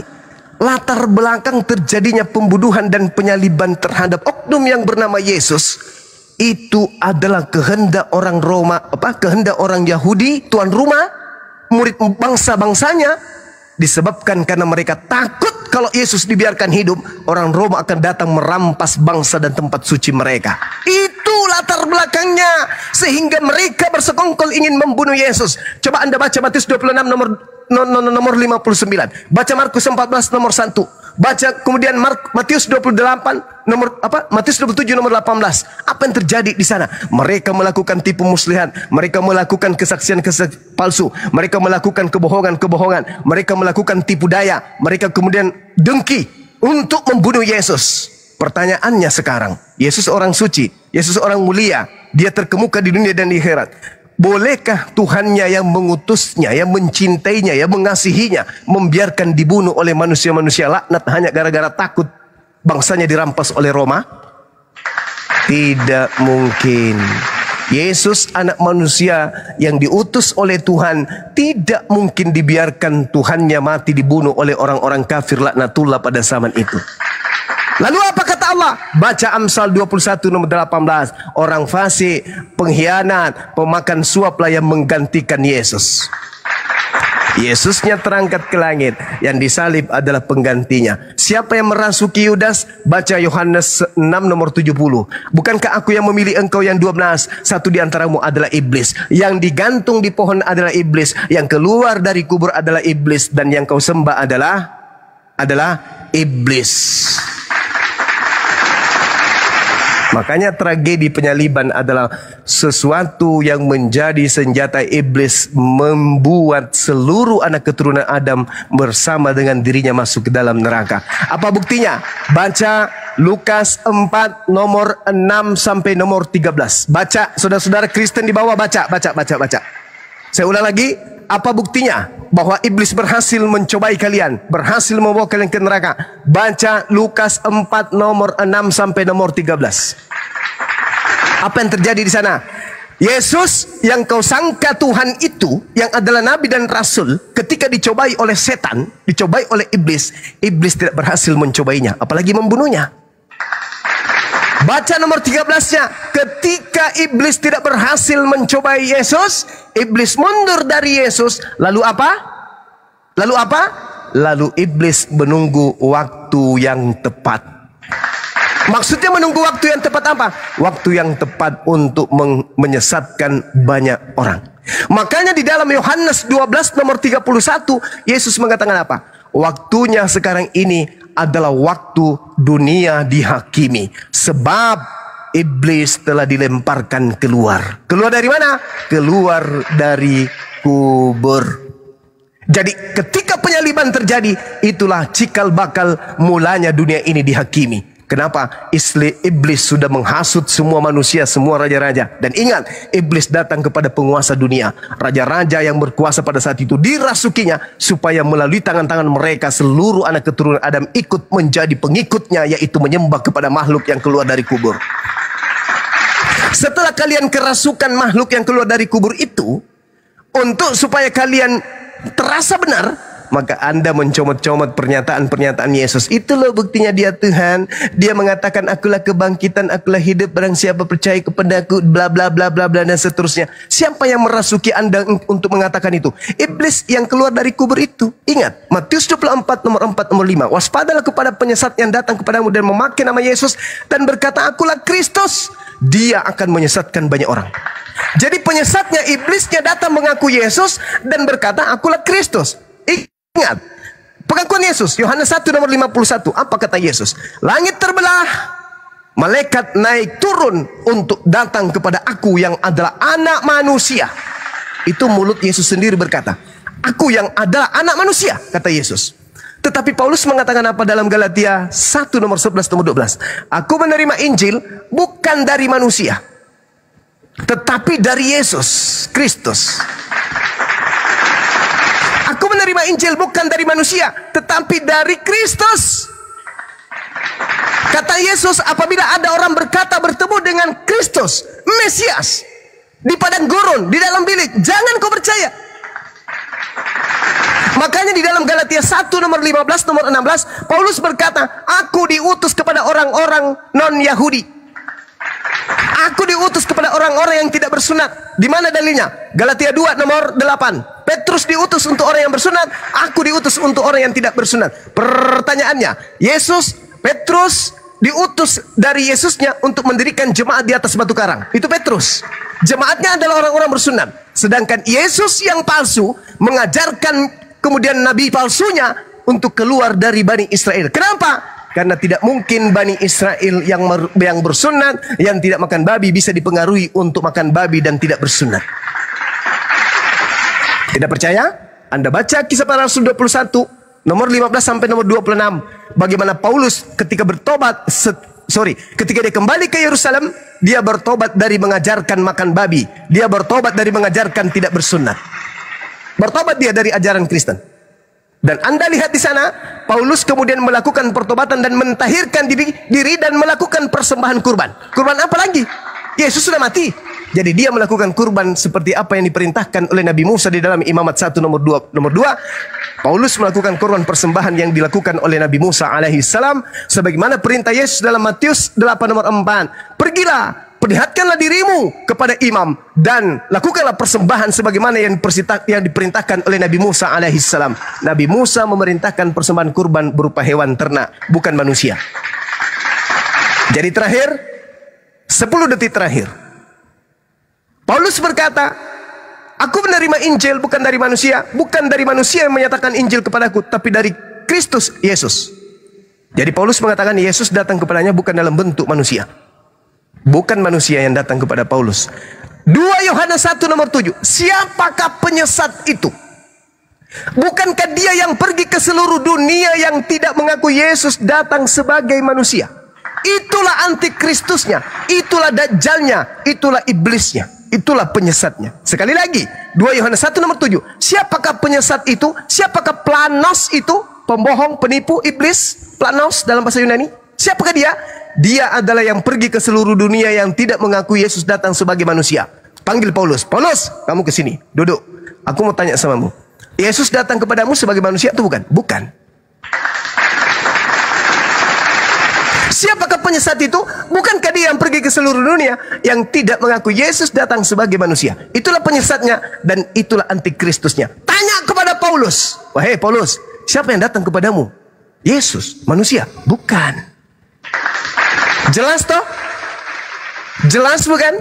latar belakang terjadinya pembunuhan dan penyaliban terhadap oknum yang bernama Yesus. Itu adalah kehendak orang kehendak orang Yahudi, tuan rumah, murid bangsa-bangsanya. Disebabkan karena mereka takut kalau Yesus dibiarkan hidup, orang Roma akan datang merampas bangsa dan tempat suci mereka. Itu latar belakangnya, sehingga mereka bersekongkol ingin membunuh Yesus. Coba Anda baca Matius 26 nomor 59. Baca Markus 14 nomor 1. Baca kemudian Matius 28 nomor Matius 27 nomor 18. Apa yang terjadi di sana? Mereka melakukan tipu muslihat, mereka melakukan kesaksian palsu, mereka melakukan kebohongan, mereka melakukan tipu daya, mereka kemudian dengki untuk membunuh Yesus. Pertanyaannya sekarang, Yesus orang suci, Yesus orang mulia, dia terkemuka di dunia dan di akhirat. Bolehkah Tuhannya yang mengutusnya, yang mencintainya, yang mengasihinya, membiarkan dibunuh oleh manusia-manusia laknat hanya gara-gara takut bangsanya dirampas oleh Roma? Tidak mungkin. Yesus anak manusia yang diutus oleh Tuhan, tidak mungkin dibiarkan Tuhannya mati dibunuh oleh orang-orang kafir laknatullah pada zaman itu. Lalu apa kata Allah? Baca Amsal 21 nomor 18. Orang fasik, pengkhianat, pemakan suaplah yang menggantikan Yesus. Yesusnya terangkat ke langit, yang disalib adalah penggantinya. Siapa yang merasuki Yudas? Baca Yohanes 6 nomor 70. Bukankah aku yang memilih engkau yang 12? Satu di antaramu adalah iblis. Yang digantung di pohon adalah iblis. Yang keluar dari kubur adalah iblis. Dan yang kau sembah adalah iblis. Makanya tragedi penyaliban adalah sesuatu yang menjadi senjata iblis, membuat seluruh anak keturunan Adam bersama dengan dirinya masuk ke dalam neraka. Apa buktinya? Baca Lukas 4 nomor 6 sampai nomor 13. Baca, saudara-saudara Kristen di bawah, baca. Saya ulang lagi, apa buktinya bahwa iblis berhasil mencobai kalian, berhasil membawa kalian ke neraka? Baca Lukas 4 nomor 6 sampai nomor 13. Apa yang terjadi di sana? Yesus yang kau sangka Tuhan itu, yang adalah nabi dan rasul, ketika dicobai oleh setan, dicobai oleh iblis, iblis tidak berhasil mencobainya, apalagi membunuhnya. Baca nomor 13-nya. Ketika iblis tidak berhasil mencobai Yesus, iblis mundur dari Yesus. Lalu apa? Lalu iblis menunggu waktu yang tepat. Maksudnya menunggu waktu yang tepat apa? Waktu yang tepat untuk menyesatkan banyak orang. Makanya di dalam Yohanes 12 nomor 31, Yesus mengatakan apa? Waktunya sekarang ini adalah waktu dunia dihakimi. Sebab iblis telah dilemparkan keluar. Keluar dari mana? Keluar dari kubur. Jadi ketika penyaliban terjadi, itulah cikal bakal mulanya dunia ini dihakimi. Kenapa? Iblis sudah menghasut semua manusia, semua raja-raja. Dan ingat, iblis datang kepada penguasa dunia. Raja-raja yang berkuasa pada saat itu dirasukinya, supaya melalui tangan-tangan mereka seluruh anak keturunan Adam ikut menjadi pengikutnya, yaitu menyembah kepada makhluk yang keluar dari kubur. Setelah kalian kerasukan makhluk yang keluar dari kubur itu, untuk supaya kalian terasa benar, maka Anda mencomot-comot pernyataan-pernyataan Yesus. Itulah buktinya dia Tuhan. Dia mengatakan, akulah kebangkitan, akulah hidup, barang siapa percaya kepadaku, bla bla bla bla bla, dan seterusnya. Siapa yang merasuki Anda untuk mengatakan itu? Iblis yang keluar dari kubur itu. Ingat, Matius 24 nomor 4 nomor 5. Waspadalah kepada penyesat yang datang kepadamu dan memakai nama Yesus dan berkata, akulah Kristus. Dia akan menyesatkan banyak orang. Jadi penyesatnya, iblisnya datang mengaku Yesus dan berkata, akulah Kristus. Ingat, pengakuan Yesus, Yohanes 1 nomor 51. Apa kata Yesus? Langit terbelah, malaikat naik turun untuk datang kepada aku yang adalah anak manusia. Itu mulut Yesus sendiri berkata, aku yang adalah anak manusia, kata Yesus. Tetapi Paulus mengatakan apa dalam Galatia 1 nomor 11 nomor 12? Aku menerima Injil bukan dari manusia, tetapi dari Yesus Kristus. Aku menerima Injil bukan dari manusia, tetapi dari Kristus. Kata Yesus, apabila ada orang berkata bertemu dengan Kristus, Mesias, di padang gurun, di dalam bilik, jangan kau percaya. Makanya di dalam Galatia 1 nomor 15 nomor 16, Paulus berkata, aku diutus kepada orang-orang non-Yahudi. Aku diutus kepada orang-orang yang tidak bersunat. Di mana dalilnya? Galatia 2 nomor 8. Petrus diutus untuk orang yang bersunat, aku diutus untuk orang yang tidak bersunat. Pertanyaannya, Petrus diutus dari Yesusnya untuk mendirikan jemaat di atas batu karang. Itu Petrus. Jemaatnya adalah orang-orang bersunat. Sedangkan Yesus yang palsu mengajarkan kemudian nabi palsunya untuk keluar dari Bani Israel. Kenapa? Karena tidak mungkin Bani Israel yang bersunat, yang tidak makan babi bisa dipengaruhi untuk makan babi dan tidak bersunat. Tidak percaya? Anda baca Kisah Para Rasul 21 nomor 15 sampai nomor 26. Bagaimana Paulus ketika ketika dia kembali ke Yerusalem, dia bertobat dari mengajarkan makan babi. Dia bertobat dari mengajarkan tidak bersunat. Bertobat dia dari ajaran Kristen. Dan Anda lihat di sana, Paulus kemudian melakukan pertobatan dan mentahirkan diri dan melakukan persembahan kurban. Kurban apa lagi? Yesus sudah mati. Jadi dia melakukan kurban seperti apa yang diperintahkan oleh Nabi Musa di dalam Imamat 1 nomor 2. Paulus melakukan kurban persembahan yang dilakukan oleh Nabi Musa alaihi salam sebagaimana perintah Yesus dalam Matius 8 nomor 4. Pergilah, perlihatkanlah dirimu kepada imam dan lakukanlah persembahan sebagaimana yang diperintahkan oleh Nabi Musa alaihi salam. Nabi Musa memerintahkan persembahan kurban berupa hewan ternak, bukan manusia. Jadi terakhir, 10 detik terakhir, Paulus berkata, aku menerima Injil bukan dari manusia, bukan dari manusia yang menyatakan Injil kepadaku, tapi dari Kristus Yesus. Jadi Paulus mengatakan Yesus datang kepadanya bukan dalam bentuk manusia. Bukan manusia yang datang kepada Paulus. 2 Yohanes 1 nomor 7. Siapakah penyesat itu? Bukankah dia yang pergi ke seluruh dunia yang tidak mengaku Yesus datang sebagai manusia? Itulah antikristusnya, itulah dajjalnya, itulah iblisnya, itulah penyesatnya. Sekali lagi, 2 Yohanes 1 nomor 7. Siapakah penyesat itu? Siapakah planos itu? Pembohong, penipu, iblis, planos dalam bahasa Yunani. Siapakah dia? Dia adalah yang pergi ke seluruh dunia yang tidak mengaku Yesus datang sebagai manusia. Panggil Paulus. Paulus, kamu ke sini. Duduk. Aku mau tanya samamu. Yesus datang kepadamu sebagai manusia atau bukan? Bukan. Siapakah penyesat itu? Bukankah dia yang pergi ke seluruh dunia yang tidak mengaku Yesus datang sebagai manusia? Itulah penyesatnya dan itulah antikristusnya. Tanya kepada Paulus. Wahai Paulus, siapa yang datang kepadamu? Yesus, manusia? Bukan. Jelas toh? Jelas bukan?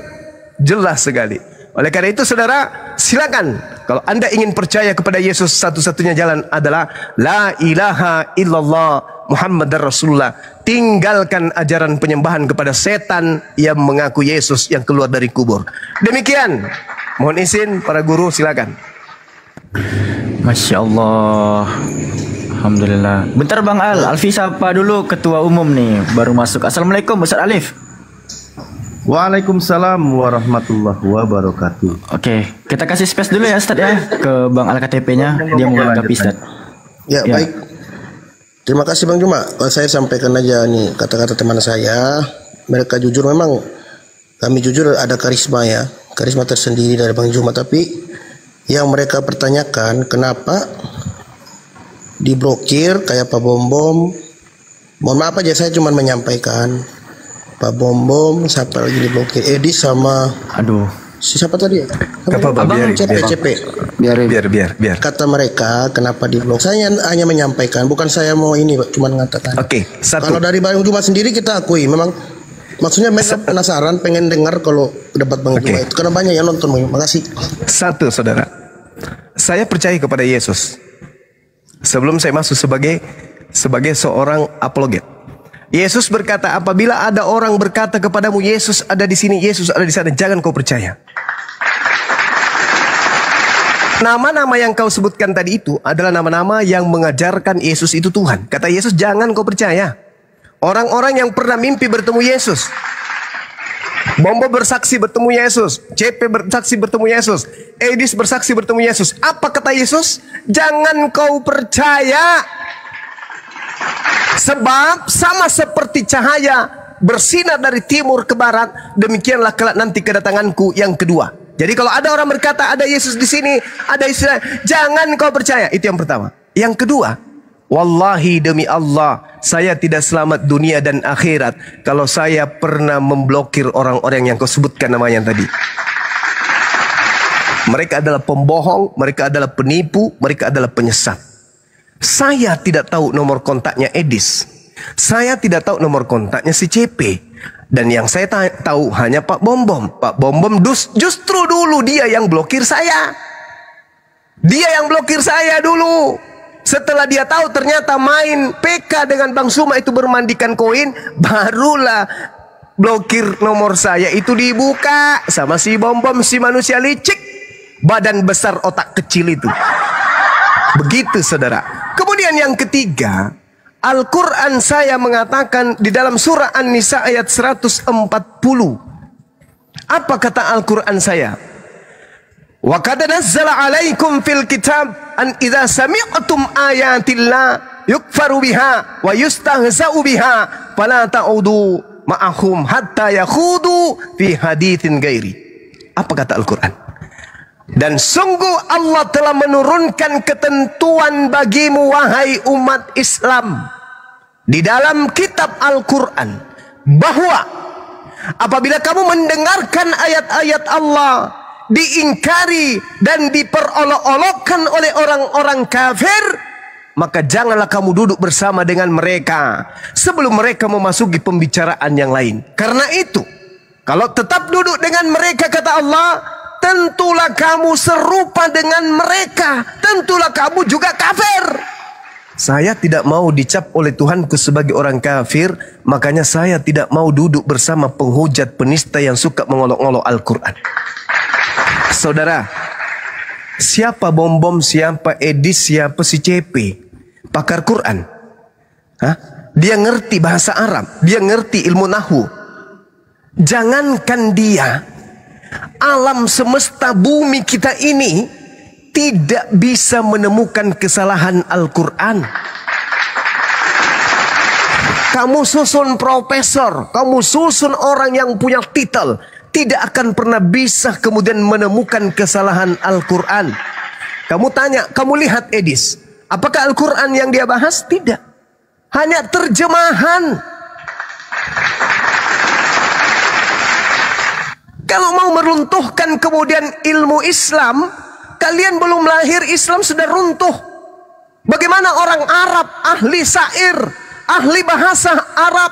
Jelas sekali. Oleh karena itu saudara, silakan. Kalau Anda ingin percaya kepada Yesus, satu-satunya jalan adalah La ilaha illallah Muhammadar Rasulullah. Tinggalkan ajaran penyembahan kepada setan yang mengaku Yesus yang keluar dari kubur. Demikian. Mohon izin para guru, silakan. Masya Allah. Alhamdulillah. Bentar Bang Alfi sapa dulu ketua umum nih, baru masuk. Assalamualaikum Ustaz Alif. Waalaikumsalam warahmatullahi wabarakatuh. Oke, kita kasih space dulu ya Ustaz ya ke Bang Al KTP-nya, dia mau menanggapi Ustaz. Ya, baik. Terima kasih Bang Juma. Saya sampaikan aja nih kata-kata teman saya. Mereka jujur, memang kami jujur ada karisma ya, karisma tersendiri dari Bang Juma. Tapi yang mereka pertanyakan kenapa diblokir kayak Pak Bom. Mohon maaf aja, saya cuma menyampaikan Pak Bom, siapa lagi diblokir? Edi sama siapa tadi? Biar. Kata mereka kenapa diblok? Saya hanya menyampaikan, bukan saya mau ini, cuma mengatakan. Oke, kalau dari Bang Juma sendiri kita akui memang maksudnya mereka penasaran, pengen dengar kalau debat Bang Juma itu karena banyak yang nonton. Makasih. Satu saudara, saya percaya kepada Yesus. sebelum saya masuk sebagai seorang apologet. Yesus berkata, apabila ada orang berkata kepadamu, Yesus ada di sini, Yesus ada di sana, jangan kau percaya. Nama-nama yang kau sebutkan tadi itu adalah nama-nama yang mengajarkan Yesus itu Tuhan. Kata Yesus, jangan kau percaya. Orang-orang yang pernah mimpi bertemu Yesus, Bombo bersaksi bertemu Yesus, CP bersaksi bertemu Yesus, Edis bersaksi bertemu Yesus. Apa kata Yesus? Jangan kau percaya. Sebab sama seperti cahaya bersinar dari timur ke barat, demikianlah kelak nanti kedatanganku yang kedua. Jadi kalau ada orang berkata ada Yesus di sini, ada Yesus, jangan kau percaya. Itu yang pertama. Yang kedua, wallahi demi Allah, saya tidak selamat dunia dan akhirat kalau saya pernah memblokir orang-orang yang kau sebutkan namanya tadi. Mereka adalah pembohong, mereka adalah penipu, mereka adalah penyesat. Saya tidak tahu nomor kontaknya Edis. Saya tidak tahu nomor kontaknya si CP. Dan yang saya tahu hanya Pak Bombom. Pak Bombom justru dulu dia yang blokir saya. Dia yang blokir saya dulu. Setelah dia tahu ternyata main PK dengan Bang Suma itu bermandikan koin, barulah blokir nomor saya itu dibuka sama si Bombom, si manusia licik, badan besar otak kecil itu. Begitu saudara. Kemudian yang ketiga, Al-Quran saya mengatakan di dalam surah An-Nisa ayat 140. Apa kata Al-Quran saya? Wa qad nazzala 'alaikum fil kitab an idza sami'tum ayatillah yukfaru biha wa yustahza'u biha fala ta'udu ma'ahum hatta yakhudu fi haditsin ghairi. Apa kata Al-Quran? Dan sungguh Allah telah menurunkan ketentuan bagimu wahai umat Islam di dalam kitab Al-Quran, bahwa apabila kamu mendengarkan ayat-ayat Allah diingkari dan diperolok-olokkan oleh orang-orang kafir, maka janganlah kamu duduk bersama dengan mereka sebelum mereka memasuki pembicaraan yang lain. Karena itu, kalau tetap duduk dengan mereka, kata Allah, tentulah kamu serupa dengan mereka, tentulah kamu juga kafir. Saya tidak mau dicap oleh Tuhanku sebagai orang kafir, makanya saya tidak mau duduk bersama penghujat penista yang suka mengolok-olok Al-Quran. Saudara, siapa Bombom, siapa Edis, siapa si CP? Pakar Quran. Hah? Dia ngerti bahasa Arab, dia ngerti ilmu nahwu. Jangankan dia, alam semesta bumi kita ini tidak bisa menemukan kesalahan Al-Quran. Kamu susun profesor, kamu susun orang yang punya titel, tidak akan pernah bisa kemudian menemukan kesalahan Al-Quran. Kamu tanya, kamu lihat Edis, apakah Al-Quran yang dia bahas? Tidak, hanya terjemahan. Kalau mau meruntuhkan kemudian ilmu Islam, kalian belum lahir Islam sudah runtuh. Bagaimana orang Arab, ahli syair, ahli bahasa Arab,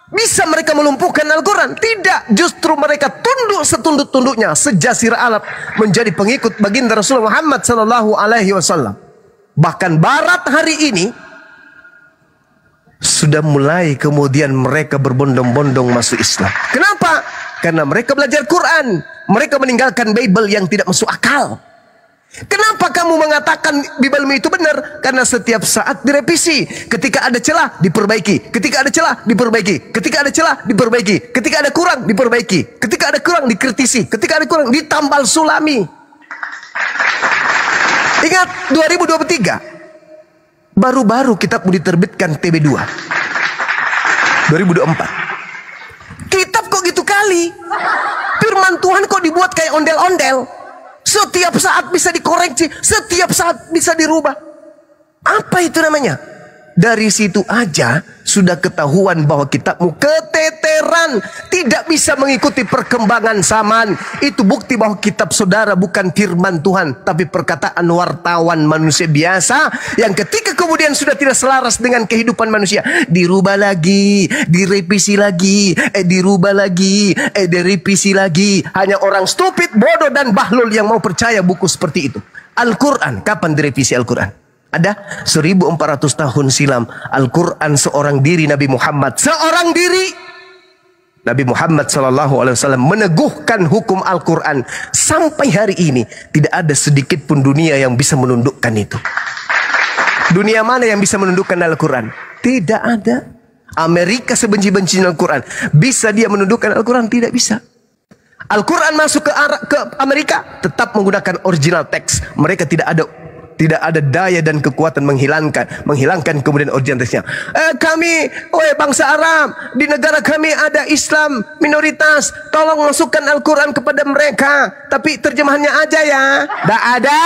bisa mereka melumpuhkan Al-Quran? Tidak, justru mereka tunduk setunduk-tunduknya sejazirah Arab menjadi pengikut baginda Rasulullah Muhammad SAW. Bahkan Barat hari ini sudah mulai kemudian mereka berbondong-bondong masuk Islam. Kenapa? Karena mereka belajar Quran, mereka meninggalkan Bible yang tidak masuk akal. Kenapa kamu mengatakan Bible itu benar? Karena setiap saat direvisi. Ketika ada celah diperbaiki, ketika ada celah diperbaiki, ketika ada celah diperbaiki, ketika ada kurang diperbaiki, ketika ada kurang dikritisi, ketika ada kurang ditambal sulami. Ingat 2023 baru-baru kitab diterbitkan TB2 2024. Kitab kok gitu kali, firman Tuhan kok dibuat kayak ondel-ondel. Setiap saat bisa dikoreksi, setiap saat bisa dirubah. Apa itu namanya? Dari situ aja sudah ketahuan bahwa kitabmu keteteran, tidak bisa mengikuti perkembangan zaman. Itu bukti bahwa kitab saudara bukan firman Tuhan, tapi perkataan wartawan manusia biasa yang ketika kemudian sudah tidak selaras dengan kehidupan manusia, dirubah lagi, direvisi lagi, dirubah lagi, direvisi lagi. Hanya orang stupid, bodoh dan bahlul yang mau percaya buku seperti itu. Al-Quran, kapan direvisi Al-Quran? Ada 1400 tahun silam Al-Quran seorang diri Nabi Muhammad. Seorang diri Nabi Muhammad SAW meneguhkan hukum Al-Quran. Sampai hari ini tidak ada sedikit pun dunia yang bisa menundukkan itu. Dunia mana yang bisa menundukkan Al-Quran? Tidak ada. Amerika sebenci-bencinya Al-Quran, bisa dia menundukkan Al-Quran? Tidak bisa. Al-Quran masuk ke Amerika, tetap menggunakan original teks. Mereka tidak ada daya dan kekuatan menghilangkan kemudian original teksnya. Kami, bangsa Arab, di negara kami ada Islam minoritas, tolong masukkan Al-Quran kepada mereka, tapi terjemahannya aja ya. Tidak ada.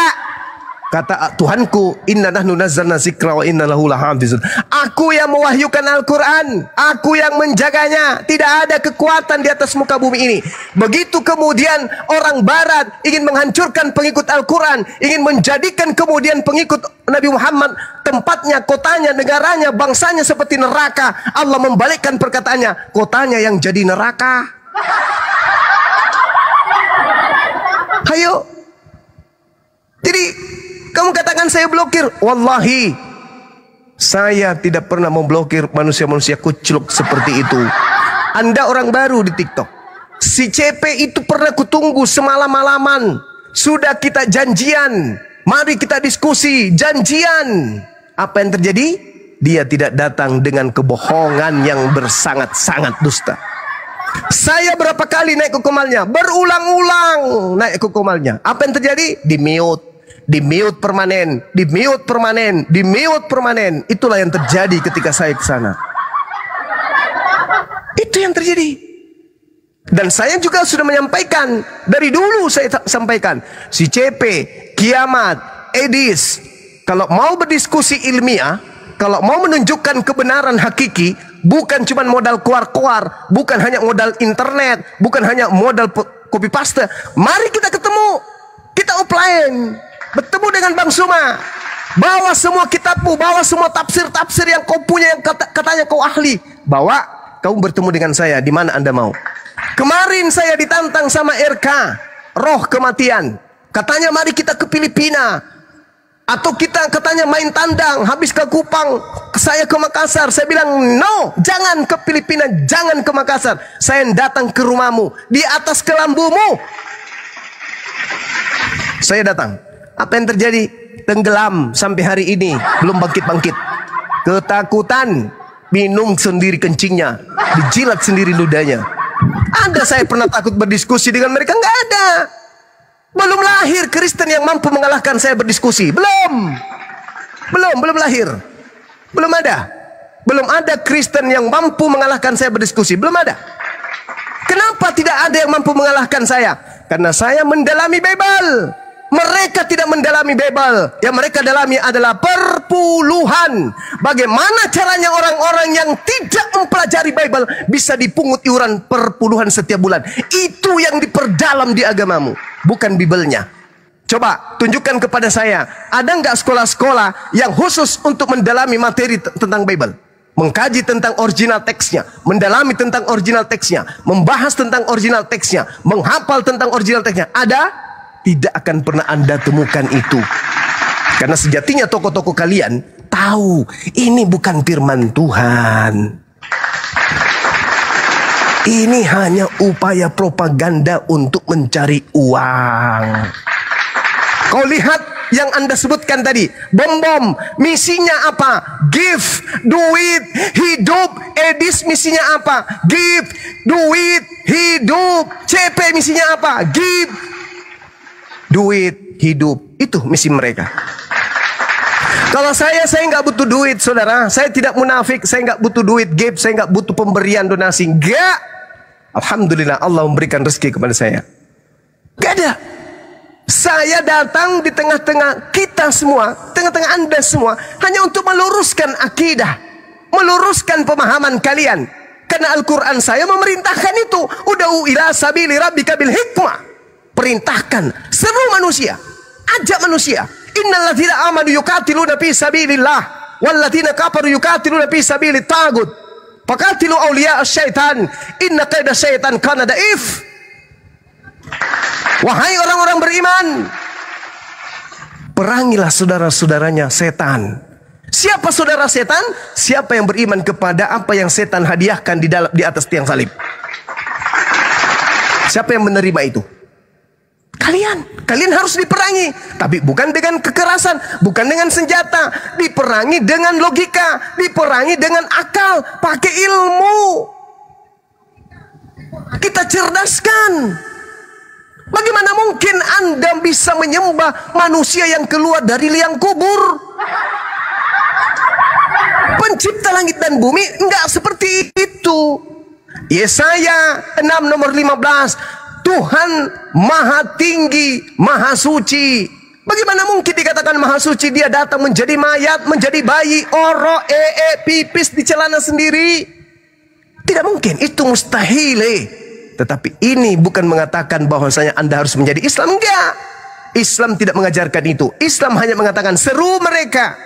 Kata Tuhanku, inna nahnu nazzalna dzikra wa inna lahu lahafizun. Aku yang mewahyukan Al-Quran, aku yang menjaganya. Tidak ada kekuatan di atas muka bumi ini. Begitu kemudian orang barat ingin menghancurkan pengikut Al-Quran, ingin menjadikan kemudian pengikut Nabi Muhammad tempatnya, kotanya, negaranya, bangsanya seperti neraka. Allah membalikkan perkataannya, kotanya yang jadi neraka. Ayo. Jadi kamu katakan saya blokir. Wallahi, saya tidak pernah memblokir manusia-manusia kucluk seperti itu. Anda orang baru di TikTok. Si CP itu pernah kutunggu semalam-malaman. Sudah kita janjian. Mari kita diskusi. Janjian. Apa yang terjadi? Dia tidak datang dengan kebohongan yang bersangat-sangat dusta. Saya berapa kali naik ke komalnya? Berulang-ulang naik ke komalnya. Apa yang terjadi? Di-mute. Di-mute permanen, di-mute permanen, di-mute permanen. Itulah yang terjadi ketika saya ke sana. Itu yang terjadi. Dan saya juga sudah menyampaikan, dari dulu saya sampaikan, si CP, Kiamat, Edis, kalau mau berdiskusi ilmiah, kalau mau menunjukkan kebenaran hakiki, bukan cuma modal kuar-kuar, bukan hanya modal internet, bukan hanya modal copy paste. Mari kita ketemu, kita offline. Bertemu dengan Bang Suma, bawa semua kitabmu, bawa semua tafsir-tafsir yang kau punya, yang katanya kau ahli. Bawa, kau bertemu dengan saya, di mana Anda mau. Kemarin saya ditantang sama RK, roh kematian. Katanya mari kita ke Filipina. Atau kita katanya main tandang, habis ke Kupang, saya ke Makassar. Saya bilang, no, jangan ke Filipina, jangan ke Makassar. Saya datang ke rumahmu, di atas kelambumu. Saya datang. Apa yang terjadi? Tenggelam sampai hari ini, belum bangkit-bangkit. Ketakutan, minum sendiri kencingnya, dijilat sendiri ludahnya. Ada saya pernah takut berdiskusi dengan mereka? Nggak ada. Belum lahir Kristen yang mampu mengalahkan saya berdiskusi. Belum lahir. Belum ada. Belum ada Kristen yang mampu mengalahkan saya berdiskusi. Belum ada. Kenapa tidak ada yang mampu mengalahkan saya? Karena saya mendalami Bible. Mereka tidak mendalami Bible. Yang mereka dalami adalah perpuluhan. Bagaimana caranya orang-orang yang tidak mempelajari Bible bisa dipungut iuran perpuluhan setiap bulan. Itu yang diperdalam di agamamu, bukan Bible-nya. Coba tunjukkan kepada saya, ada nggak sekolah-sekolah yang khusus untuk mendalami materi tentang Bible? Mengkaji tentang original teksnya, mendalami tentang original teksnya, membahas tentang original teksnya, menghafal tentang original teksnya. Ada? Tidak akan pernah Anda temukan itu. Karena sejatinya tokoh-tokoh kalian tahu ini bukan firman Tuhan. Ini hanya upaya propaganda untuk mencari uang. Kau lihat yang Anda sebutkan tadi, bom-bom, misinya apa? Give, duit, hidup. Edis misinya apa? Give, duit, hidup. CP misinya apa? Give, duit, hidup. Itu misi mereka. Kalau saya nggak butuh duit, saudara. Saya tidak munafik. Saya nggak butuh duit give. Saya nggak butuh pemberian donasi. Enggak. Alhamdulillah Allah memberikan rezeki kepada saya. Gak ada. Saya datang di tengah-tengah kita semua, tengah-tengah Anda semua, hanya untuk meluruskan akidah, meluruskan pemahaman kalian. Karena Al-Quran saya memerintahkan itu. Ud'u ila sabili rabbika bil hikmah. Perintahkan, seru manusia, ajak manusia. Innal ladzina amanu yuqatiluna fi sabilillah wal ladzina kafaru yuqatiluna fi sabilit tagut. Faqatilu awliya asy-syaitan inna kaida syaitan kana daif. Wahai orang-orang beriman, perangilah saudara-saudaranya setan. Siapa saudara setan? Siapa yang beriman kepada apa yang setan hadiahkan di atas tiang salib. Siapa yang menerima itu? Kalian harus diperangi, tapi bukan dengan kekerasan, bukan dengan senjata, diperangi dengan logika, diperangi dengan akal, pakai ilmu. Kita cerdaskan. Bagaimana mungkin Anda bisa menyembah manusia yang keluar dari liang kubur? Pencipta langit dan bumi enggak seperti itu. Yesaya 6 nomor 15. Tuhan maha tinggi, maha suci. Bagaimana mungkin dikatakan maha suci? Dia datang menjadi mayat, menjadi bayi, orok, pipis di celana sendiri. Tidak mungkin, itu mustahil. Tetapi ini bukan mengatakan bahwasanya Anda harus menjadi Islam. Enggak. Islam tidak mengajarkan itu. Islam hanya mengatakan seru mereka.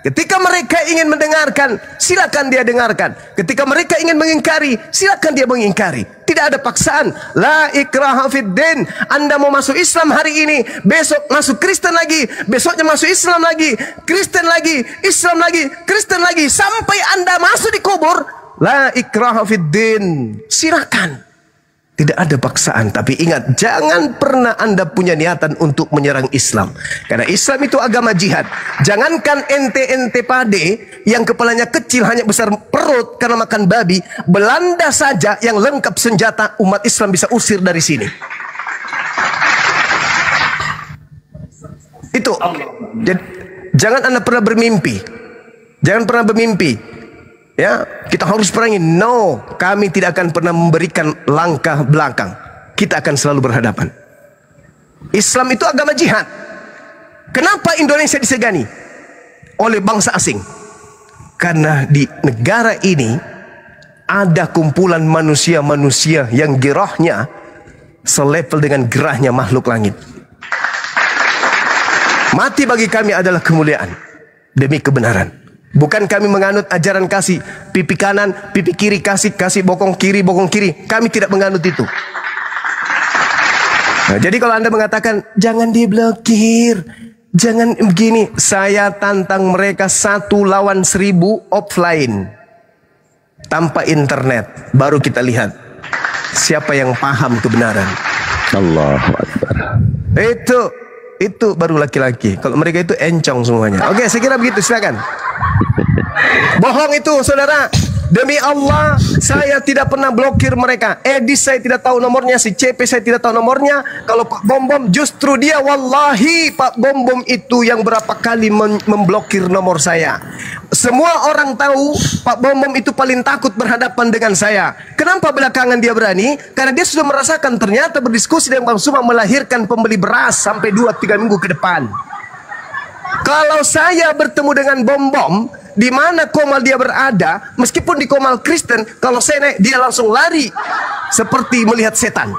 Ketika mereka ingin mendengarkan, silakan dia dengarkan. Ketika mereka ingin mengingkari, silakan dia mengingkari. Tidak ada paksaan. La ikraha fiddin. Anda mau masuk Islam hari ini, besok masuk Kristen lagi, besoknya masuk Islam lagi, Kristen lagi, Islam lagi, Kristen lagi, sampai Anda masuk di kubur. La ikraha fiddin. Silakan. Tidak ada paksaan. Tapi ingat, jangan pernah Anda punya niatan untuk menyerang Islam. Karena Islam itu agama jihad. Jangankan ente pade yang kepalanya kecil hanya besar perut karena makan babi. Belanda saja yang lengkap senjata, umat Islam bisa usir dari sini. Itu. Jadi, jangan Anda pernah bermimpi. Jangan pernah bermimpi. Ya, kita harus perangi. No, kami tidak akan pernah memberikan langkah belakang. Kita akan selalu berhadapan. Islam itu agama jihad. Kenapa Indonesia disegani oleh bangsa asing? Karena di negara ini ada kumpulan manusia-manusia yang gerahnya selevel dengan gerahnya makhluk langit. Mati bagi kami adalah kemuliaan demi kebenaran. Bukan kami menganut ajaran kasih pipi kanan, pipi kiri, kasih bokong kiri, bokong kiri. Kami tidak menganut itu. Nah, jadi kalau Anda mengatakan jangan diblokir, jangan begini, saya tantang mereka 1 lawan 1000 offline tanpa internet. Baru kita lihat siapa yang paham kebenaran. Allahu Akbar. Itu baru laki-laki. Kalau mereka itu encong semuanya. Oke, saya kira begitu. Silakan. Bohong itu, saudara. Demi Allah, saya tidak pernah blokir mereka. Edis saya tidak tahu nomornya, si CP saya tidak tahu nomornya. Kalau Pak Bom Bom, justru dia, wallahi Pak Bom Bom itu yang berapa kali memblokir nomor saya. Semua orang tahu Pak Bom Bom itu paling takut berhadapan dengan saya. Kenapa belakangan dia berani? Karena dia sudah merasakan ternyata berdiskusi dengan Bang Suma melahirkan pembeli beras sampai 2-3 minggu ke depan. Kalau saya bertemu dengan Bom Bom, di mana komal dia berada, meskipun di komal Kristen, kalau saya naik dia langsung lari seperti melihat setan.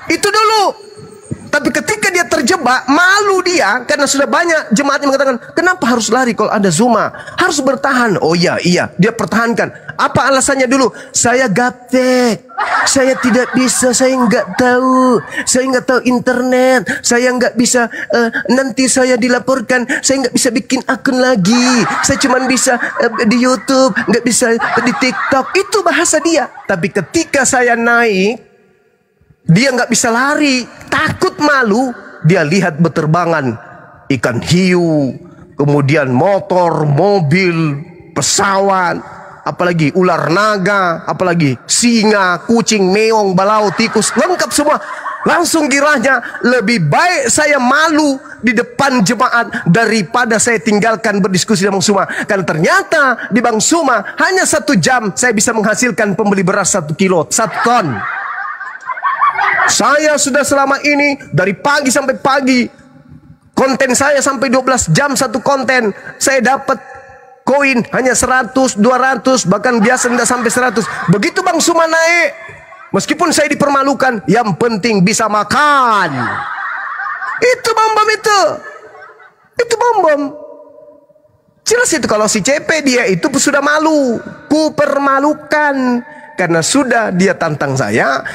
Itu dulu. Tapi ketika dia terjebak, malu dia karena sudah banyak jemaat yang mengatakan, kenapa harus lari kalau ada Zuma? Harus bertahan. Oh iya, dia pertahankan. Apa alasannya dulu? Saya gaptek, saya tidak bisa, saya nggak tahu, internet, saya nggak bisa, nanti saya dilaporkan, saya nggak bisa bikin akun lagi, saya cuma bisa di YouTube, nggak bisa di TikTok. Itu bahasa dia. Tapi ketika saya naik, dia nggak bisa lari, takut malu. Dia lihat beterbangan ikan hiu, kemudian motor, mobil, pesawat, apalagi ular naga, apalagi singa, kucing, meong, balau, tikus, lengkap semua. Langsung girahnya, lebih baik saya malu di depan jemaat daripada saya tinggalkan berdiskusi dengan Bang Suma. Karena ternyata di Bang Suma hanya 1 jam saya bisa menghasilkan pembeli beras 1 kilo, 1 ton. Saya sudah selama ini dari pagi sampai pagi, konten saya sampai 12 jam 1 konten. Saya dapat koin hanya 100, 200, bahkan biasa tidak sampai 100. Begitu Bang Suma naik, meskipun saya dipermalukan, yang penting bisa makan. Itu Bom Bom itu. Itu Bom Bom. Jelas itu. Kalau si CP dia itu sudah malu, ku permalukan. Karena sudah dia tantang saya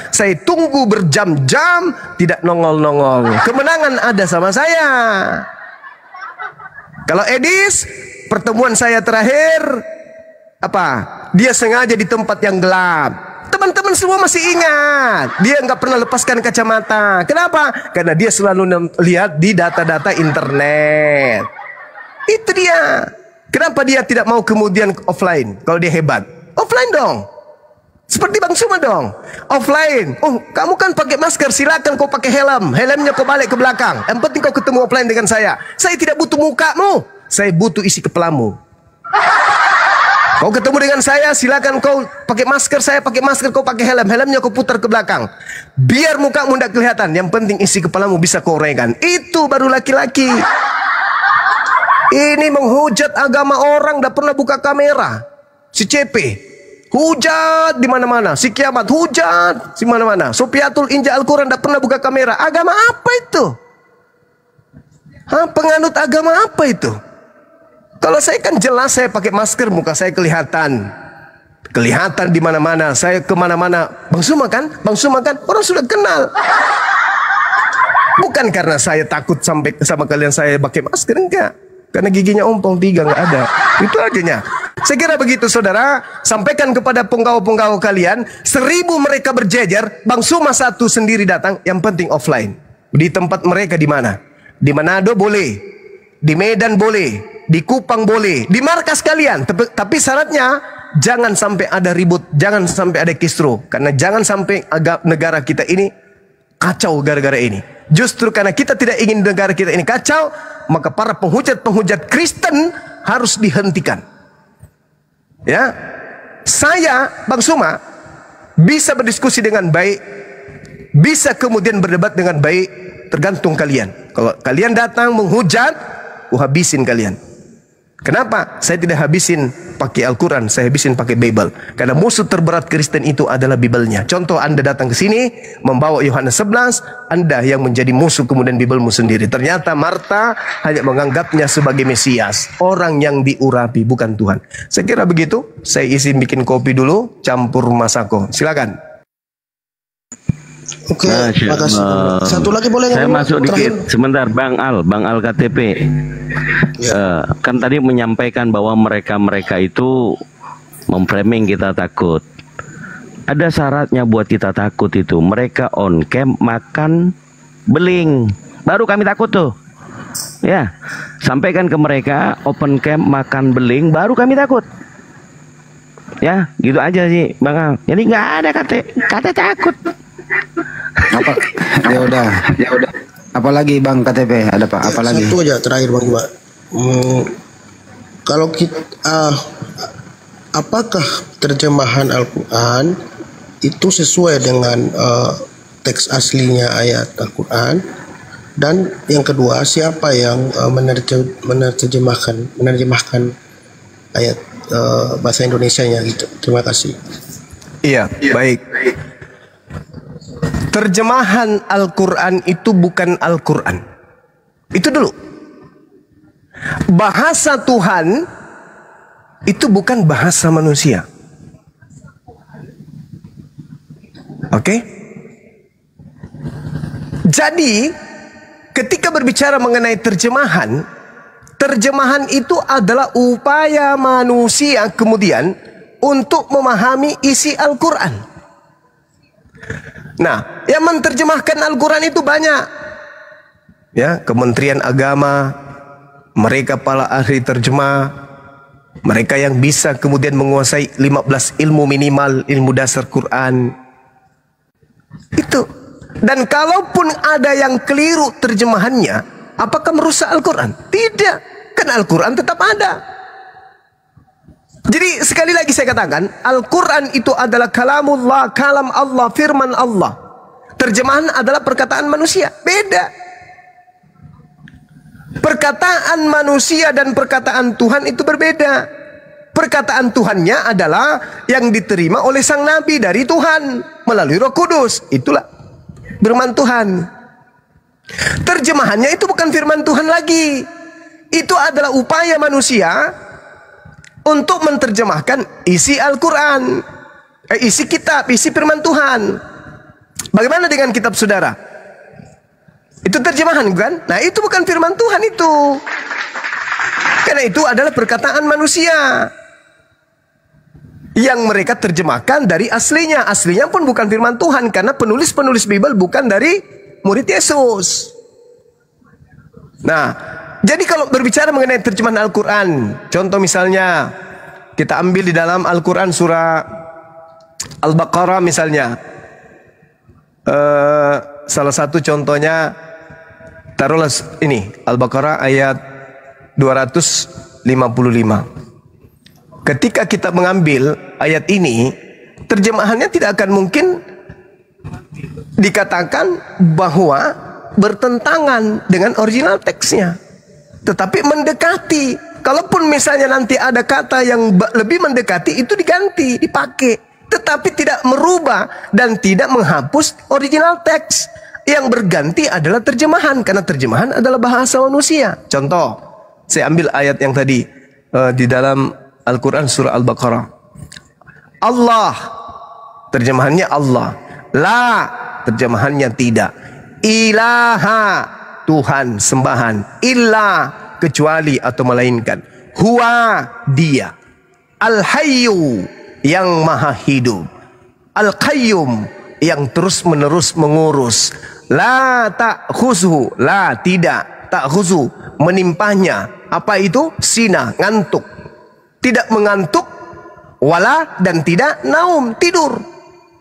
tunggu berjam-jam tidak nongol-nongol. Kemenangan ada sama saya. Kalau Edis, pertemuan saya terakhir apa? Dia sengaja di tempat yang gelap. Teman-teman semua masih ingat. Dia nggak pernah lepaskan kacamata. Kenapa? Karena dia selalu lihat di data-data internet. Itu dia. Kenapa dia tidak mau kemudian offline? Kalau dia hebat, offline dong. Seperti Bang Suma dong. Offline. Oh, kamu kan pakai masker, silakan kau pakai helm. Helmnya kau balik ke belakang. Yang penting kau ketemu offline dengan saya. Saya tidak butuh mukamu. Saya butuh isi kepalamu. Kau ketemu dengan saya, silakan kau pakai masker, saya pakai masker, kau pakai helm. Helmnya kau putar ke belakang. Biar mukamu tidak kelihatan. Yang penting isi kepalamu bisa kau uraikan. Itu baru laki-laki. Ini menghujat agama orang, tidak pernah buka kamera. Si CP, hujat di mana-mana. Si Kiamat, hujat di mana-mana. Sofiatul Inja Al-Quran tidak pernah buka kamera. Agama apa itu? Penganut agama apa itu? Kalau saya kan jelas, saya pakai masker, muka saya kelihatan. Kelihatan di mana-mana. Saya kemana-mana. Bang Suma kan? Bang Suma kan? Orang sudah kenal. Bukan karena saya takut sampai sama kalian saya pakai masker, enggak. Karena giginya ompong 3 nggak ada. Itu aja. Saya kira begitu saudara. Sampaikan kepada penggawa-penggawa kalian. 1000 mereka berjejer. Bang Suma 1 sendiri datang. Yang penting offline. Di tempat mereka di mana? Di Manado boleh. Di Medan boleh. Di Kupang boleh, di markas kalian. Tapi syaratnya jangan sampai ada ribut, jangan sampai ada kisruh. Karena jangan sampai negara kita ini kacau gara-gara ini. Justru karena kita tidak ingin negara kita ini kacau, maka para penghujat-penghujat Kristen harus dihentikan. Ya, saya Bang Suma bisa berdiskusi dengan baik, bisa kemudian berdebat dengan baik, tergantung kalian. Kalau kalian datang menghujat, habisin kalian. Kenapa? Saya tidak habisin pakai Al-Quran, saya habisin pakai Bible. Karena musuh terberat Kristen itu adalah Bible-nya. Contoh, Anda datang ke sini membawa Yohanes 11, Anda yang menjadi musuh kemudian Bible-mu sendiri. Ternyata Marta hanya menganggapnya sebagai Mesias, orang yang diurapi, bukan Tuhan. Saya kira begitu. Saya izin bikin kopi dulu, campur masako. Silakan. Oke, makasih. Satu lagi boleh? Saya masuk dikit. Sebentar, Bang Al KTP. Ya. Kan tadi menyampaikan bahwa mereka itu memframing kita takut. Ada syaratnya buat kita takut itu. Mereka on cam makan beling, baru kami takut tuh. Ya, sampaikan ke mereka open cam makan beling, baru kami takut. Ya, gitu aja sih, Bang Al. Jadi nggak ada kata takut. Apa? Ya udah. Apalagi Bang KTP? Ada Pak? Apalagi? Satu aja terakhir Bang Iba. Kalau kita, apakah terjemahan Al-Quran itu sesuai dengan teks aslinya ayat Al-Quran? Dan yang kedua, siapa yang menerjemahkan ayat bahasa Indonesianya gitu? Terima kasih. Iya, baik. Terjemahan Al-Quran itu bukan Al-Quran. Itu dulu. Bahasa Tuhan itu bukan bahasa manusia. Oke? Jadi, ketika berbicara mengenai terjemahan, terjemahan itu adalah upaya manusia kemudian untuk memahami isi Al-Quran. Nah, yang menerjemahkan Al-Quran itu banyak. Ya, Kementerian Agama, mereka para ahli terjemah, mereka yang bisa kemudian menguasai 15 ilmu minimal, ilmu dasar Quran. Itu. Dan kalaupun ada yang keliru terjemahannya, apakah merusak Al-Quran? Tidak. Kan Al-Quran tetap ada. Jadi sekali lagi saya katakan, Al-Quran itu adalah kalamullah, kalam Allah, firman Allah. Terjemahan adalah perkataan manusia. Beda. Perkataan manusia dan perkataan Tuhan itu berbeda. Perkataan Tuhannya adalah yang diterima oleh sang Nabi dari Tuhan melalui Roh Kudus. Itulah firman Tuhan. Terjemahannya itu bukan firman Tuhan lagi. Itu adalah upaya manusia untuk menerjemahkan isi Al-Quran, isi kitab, isi firman Tuhan. Bagaimana dengan kitab saudara? Itu terjemahan bukan? Nah itu bukan firman Tuhan itu. Karena itu adalah perkataan manusia yang mereka terjemahkan dari aslinya. Aslinya pun bukan firman Tuhan, karena penulis-penulis Bible bukan dari murid Yesus. Nah, jadi kalau berbicara mengenai terjemahan Al-Quran, contoh misalnya kita ambil di dalam Al-Quran surah Al-Baqarah misalnya, salah satu contohnya, taruhlah ini Al-Baqarah ayat 255. Ketika kita mengambil ayat ini, terjemahannya tidak akan mungkin dikatakan bahwa bertentangan dengan original teksnya, tetapi mendekati. Kalaupun misalnya nanti ada kata yang lebih mendekati, itu diganti, dipakai, tetapi tidak merubah dan tidak menghapus original teks. Yang berganti adalah terjemahan, karena terjemahan adalah bahasa manusia. Contoh, saya ambil ayat yang tadi di dalam Al-Quran surah Al-Baqarah. Allah, terjemahannya Allah. La, terjemahannya tidak. Ilaha, Tuhan, sembahan. Illa, kecuali atau melainkan. Huwa, dia. Al-Hayyu, yang maha hidup. Al-Qayyum, yang terus menerus mengurus. La ta'khuzuhu, la tidak. Ta'khuzu, menimpahnya. Apa itu? Sina, ngantuk. Tidak mengantuk, wala, dan tidak naum, tidur.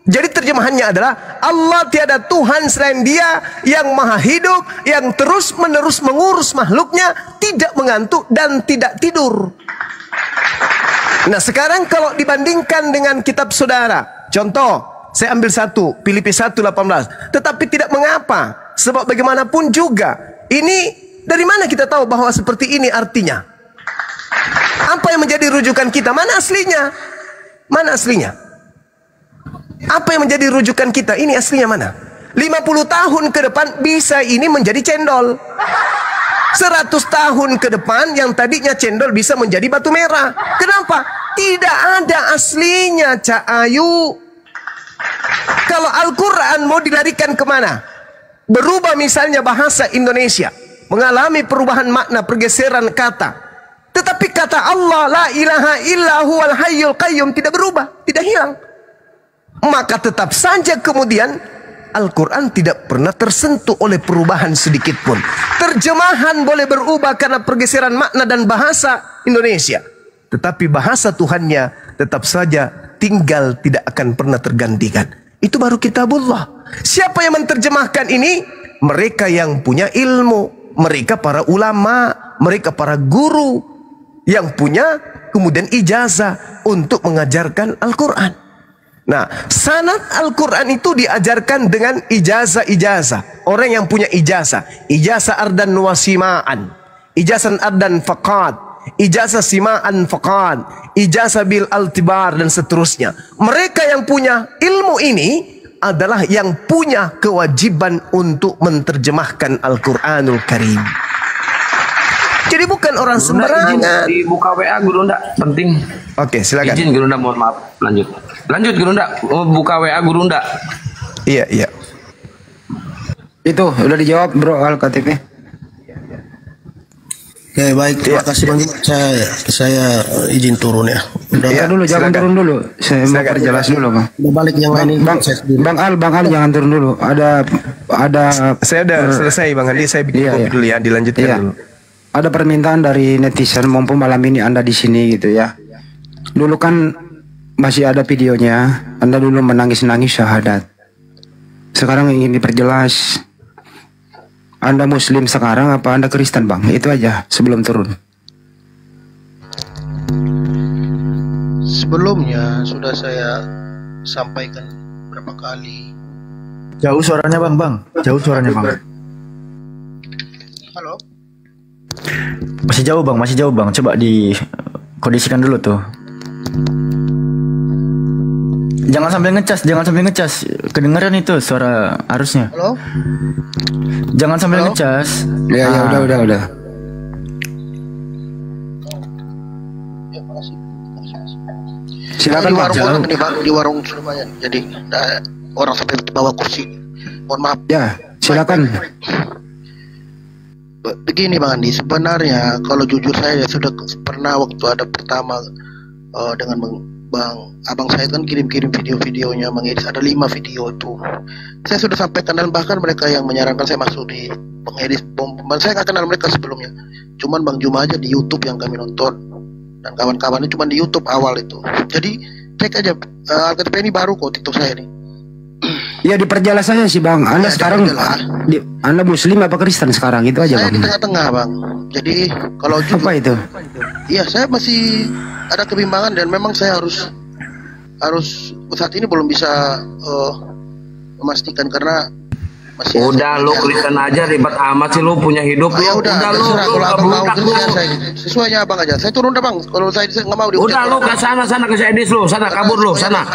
Jadi terjemahannya adalah Allah tiada Tuhan selain Dia yang maha hidup, yang terus menerus mengurus makhluknya, tidak mengantuk dan tidak tidur. Nah, sekarang kalau dibandingkan dengan kitab saudara, contoh, saya ambil satu, Filipi 1:18. Tetapi tidak mengapa, sebab bagaimanapun juga, ini dari mana kita tahu bahwa seperti ini artinya? Apa yang menjadi rujukan kita? Mana aslinya? Mana aslinya? Apa yang menjadi rujukan kita? Ini aslinya mana? 50 tahun ke depan bisa ini menjadi cendol. 100 tahun ke depan yang tadinya cendol bisa menjadi batu merah. Kenapa? Tidak ada aslinya, Cak Ayu. Kalau Al-Quran mau dilarikan kemana? Berubah misalnya bahasa Indonesia, mengalami perubahan makna, pergeseran kata. Tetapi kata Allah, la ilaha illa huwal hayyul qayyum, tidak berubah, tidak hilang. Maka tetap saja kemudian Al-Quran tidak pernah tersentuh oleh perubahan sedikit pun. Terjemahan boleh berubah karena pergeseran makna dan bahasa Indonesia, tetapi bahasa Tuhannya tetap saja tinggal, tidak akan pernah tergantikan. Itu baru kitabullah. Siapa yang menerjemahkan ini? Mereka yang punya ilmu, mereka para ulama, mereka para guru yang punya kemudian ijazah untuk mengajarkan Al-Quran. Nah, sanad Al-Quran itu diajarkan dengan ijazah-ijazah. Orang yang punya ijazah. Ijazah ardan wasima'an. Ijazah ardan faqad. Ijazah sima'an faqad. Ijazah bil altibar dan seterusnya. Mereka yang punya ilmu ini adalah yang punya kewajiban untuk menerjemahkan Al-Quranul Karim. Jadi bukan orang sembarangan. Dibuka WA Guru Nda, penting. Oke, silakan. Izin Guru Nda, mohon maaf. Lanjut. Lanjut Guru Nda, buka WA Guru Nda. Iya, iya. Itu udah dijawab Bro Al-KTP. Oke, baik, terima kasih Bang. Saya izin turun ya. Udah ya dulu, jangan turun dulu. Saya mau perjelas dulu, Bang. Udah balik yang lain. Bang Al jangan turun dulu. Ada saya udah selesai Bang Andi, saya bikin kopi dulu ya, dilanjutkan dulu. Ada permintaan dari netizen, mumpung malam ini Anda di sini gitu ya. Dulu kan masih ada videonya, Anda dulu menangis-nangis syahadat. Sekarang ingin diperjelas, Anda Muslim sekarang apa Anda Kristen Bang? Itu aja sebelum turun. Sebelumnya sudah saya sampaikan berapa kali. Jauh suaranya Bang. Jauh suaranya Bang. Halo. Masih jauh Bang. Coba dikondisikan dulu tuh. Jangan sambil ngecas. Kedengeran itu suara arusnya. Halo. Jangan sambil ngecas. Ya, udah. Silakan di warung Surabaya. Jadi orang sampai bawa kursi. Mohon maaf. Ya, silakan. Begini Bang Andi, sebenarnya kalau jujur saya sudah pernah waktu ada pertama dengan abang saya kan kirim-kirim video-videonya mengedit, ada 5 video itu. Saya sudah sampaikan dan bahkan mereka yang menyarankan saya masuk di pengedit saya nggak kenal mereka sebelumnya. Cuman Bang Juma aja di YouTube yang kami nonton dan kawan-kawannya cuma di YouTube awal itu. Jadi cek aja Alkitab ini baru kok TikTok saya nih. Ya diperjelas saja sih Bang. Anda ya, sekarang Anda Muslim apa Kristen sekarang itu aja saya Bang. Di tengah-tengah Bang. Jadi kalau apa itu? Iya saya masih ada kebimbangan dan memang saya harus saat ini belum bisa memastikan karena masih. Udah lu Kristen aja ribet amat sih lu punya hidup lu. Ya udah lu kalau abang mau kerja saya sesuainya abang aja. Saya turun dah Bang. Kalau saya nggak mau udah lu ke sana ke Sedis lu, sana kabur lu sana.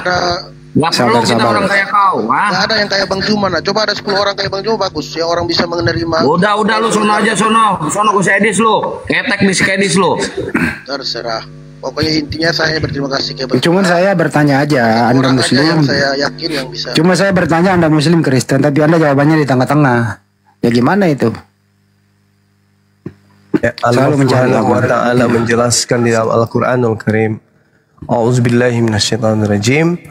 Nggak perlu kita orang kayak kau, nggak ada yang kayak Bang Juma. Coba ada 10 orang kayak Bang Juma bagus, yang orang bisa menerima. Udah lu sono aja sono ke Sedis lu, ngetek di Sedis lu. Terserah. Pokoknya intinya saya berterima kasih ke Bang. Cuman saya bertanya aja, Anda Muslim. Yang saya yakin yang bisa. Cuma saya bertanya Anda Muslim Kristen, tapi Anda jawabannya di tengah-tengah. Ya gimana itu? Ya, Allah Subhanahu wa ta'ala menjelaskan di dalam Al-Qur'anul Karim. A'udzubillahi minasyaitonirrajim.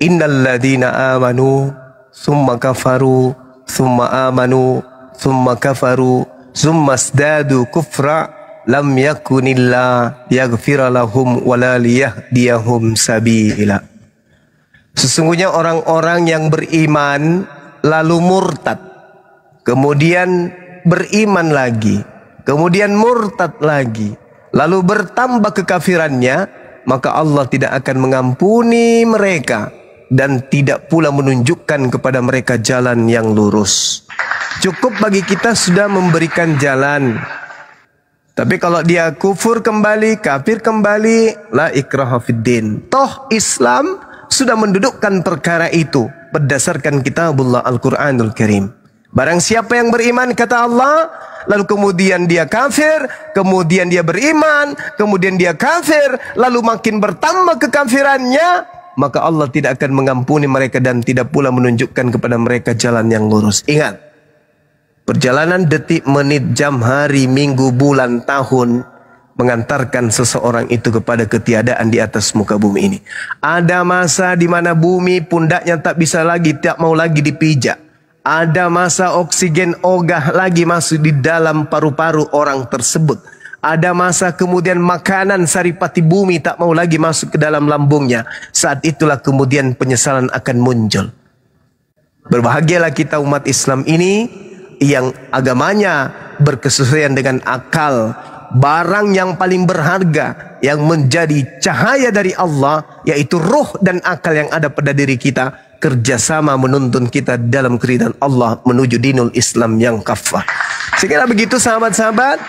Innal ladzina amanu tsumma kafaru tsumma amanu tsumma kafaru tsumma zdadu kufra lam yakunillah yaghfira lahum wala liyahdiyahum sabila. Sesungguhnya orang-orang yang beriman lalu murtad, kemudian beriman lagi, kemudian murtad lagi, lalu bertambah kekafirannya, maka Allah tidak akan mengampuni mereka dan tidak pula menunjukkan kepada mereka jalan yang lurus. Cukup bagi kita sudah memberikan jalan. Tapi kalau dia kufur kembali, kafir kembali, la ikraha fiddin. Toh Islam sudah mendudukkan perkara itu berdasarkan kitabullah Al-Quranul Karim. Barang siapa yang beriman kata Allah, lalu kemudian dia kafir, kemudian dia beriman, kemudian dia kafir, lalu makin bertambah kekafirannya, maka Allah tidak akan mengampuni mereka dan tidak pula menunjukkan kepada mereka jalan yang lurus. Ingat, perjalanan detik, menit, jam, hari, minggu, bulan, tahun mengantarkan seseorang itu kepada ketiadaan di atas muka bumi ini. Ada masa di mana bumi pundaknya tak mau lagi dipijak. Ada masa oksigen ogah lagi masuk di dalam paru-paru orang tersebut. Ada masa kemudian makanan saripati bumi tak mau lagi masuk ke dalam lambungnya. Saat itulah kemudian penyesalan akan muncul. Berbahagialah kita umat Islam ini yang agamanya berkesesuaian dengan akal. Barang yang paling berharga yang menjadi cahaya dari Allah, yaitu ruh dan akal yang ada pada diri kita, kerjasama menuntun kita dalam keridhaan Allah menuju dinul Islam yang kafah. Sekiranya begitu sahabat-sahabat,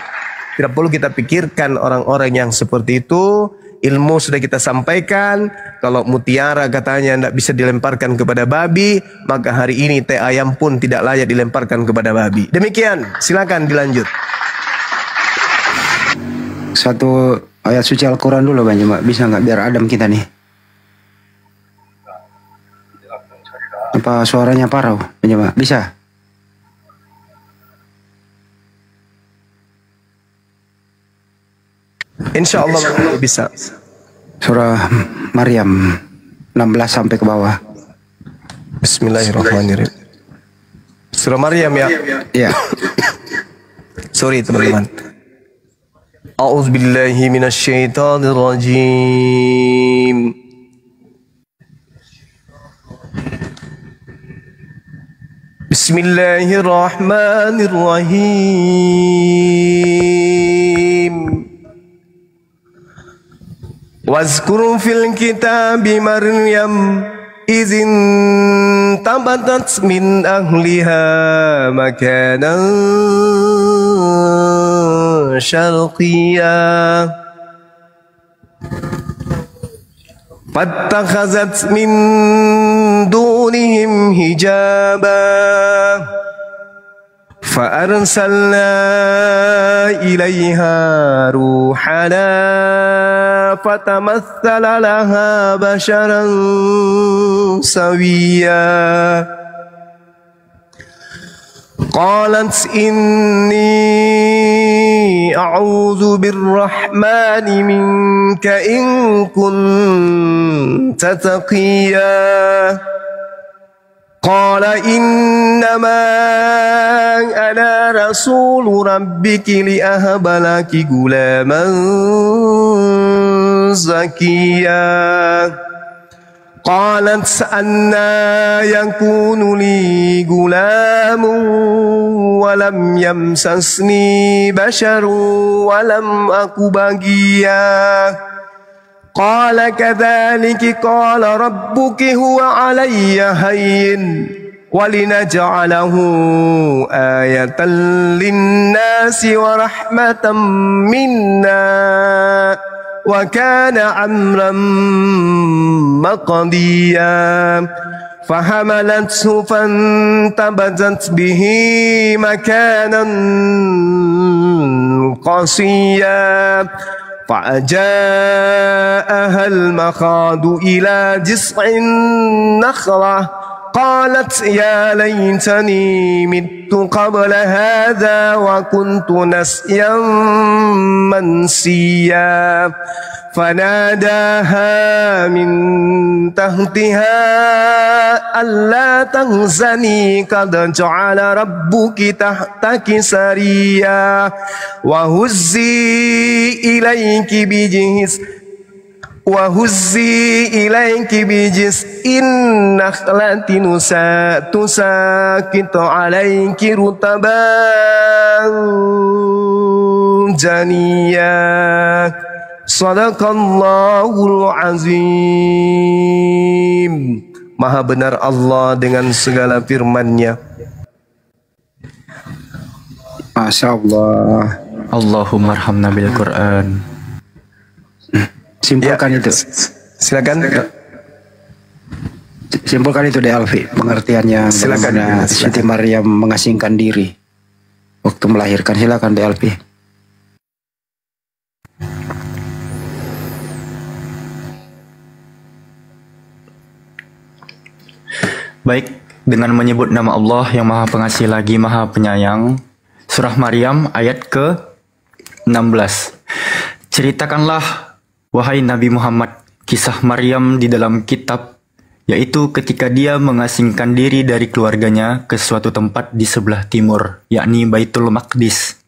tidak perlu kita pikirkan orang-orang yang seperti itu. Ilmu sudah kita sampaikan. Kalau mutiara katanya tidak bisa dilemparkan kepada babi, maka hari ini teh ayam pun tidak layak dilemparkan kepada babi. Demikian, silakan dilanjut. Satu ayat suci Al-Quran dulu Bang Juma, bisa nggak biar adem kita nih? Apa suaranya parau Bang Juma? Bisa? Insya Allah bisa. Surah Maryam 16 sampai ke bawah. Bismillahirrahmanirrahim. Surah Maryam ya. Ya. Sorry teman-teman. A'udzubillahi minasyaitonirrajim. Bismillahirrahmanirrahim. Wazkur fil kitabi Maryam izin tabatat min ahliha makanan syarqiyya fattakhazat min dunihim hijaba فأرسلنا إليها روحنا فتمثل لها بشرا سويا قالت إني أعوذ بالرحمن منك إن كنت تقيا قال إنما أنا رسول ربك لأهب لك غلاما زكيا قالت أنى يكون لي غلام ولم يمسسني بشر ولم أك بغيا قال كذلك قال ربك هو علي هين ولنجعله آية للناس ورحمة منا وكان أمرا مقضيا فحملته فانتبذت به مكانا قصيا فأجاءها المخاض إلى جذع النخلة قالت يا ليتني مت قبل هذا وكنت نسيا منسيا فناداها من تحتها ألا تحزني قد جعل ربك تحتك سريا وهزي إليك بجذع النخلة تساقط عليك رطبا جنيا Sadaqallahul azim. Maha benar Allah dengan segala firman-Nya. Masya Allah. Allahumma arhamna bil Quran. Simpulkan itu. Silakan. Simpulkan itu deh Alfi, pengertiannya bagaimana Siti Maryam mengasingkan diri waktu melahirkan. Silakan deh Alfi. Baik, dengan menyebut nama Allah yang Maha Pengasih lagi Maha Penyayang. Surah Maryam ayat ke-16. Ceritakanlah wahai Nabi Muhammad kisah Maryam di dalam kitab, yaitu ketika dia mengasingkan diri dari keluarganya ke suatu tempat di sebelah timur, yakni Baitul Maqdis.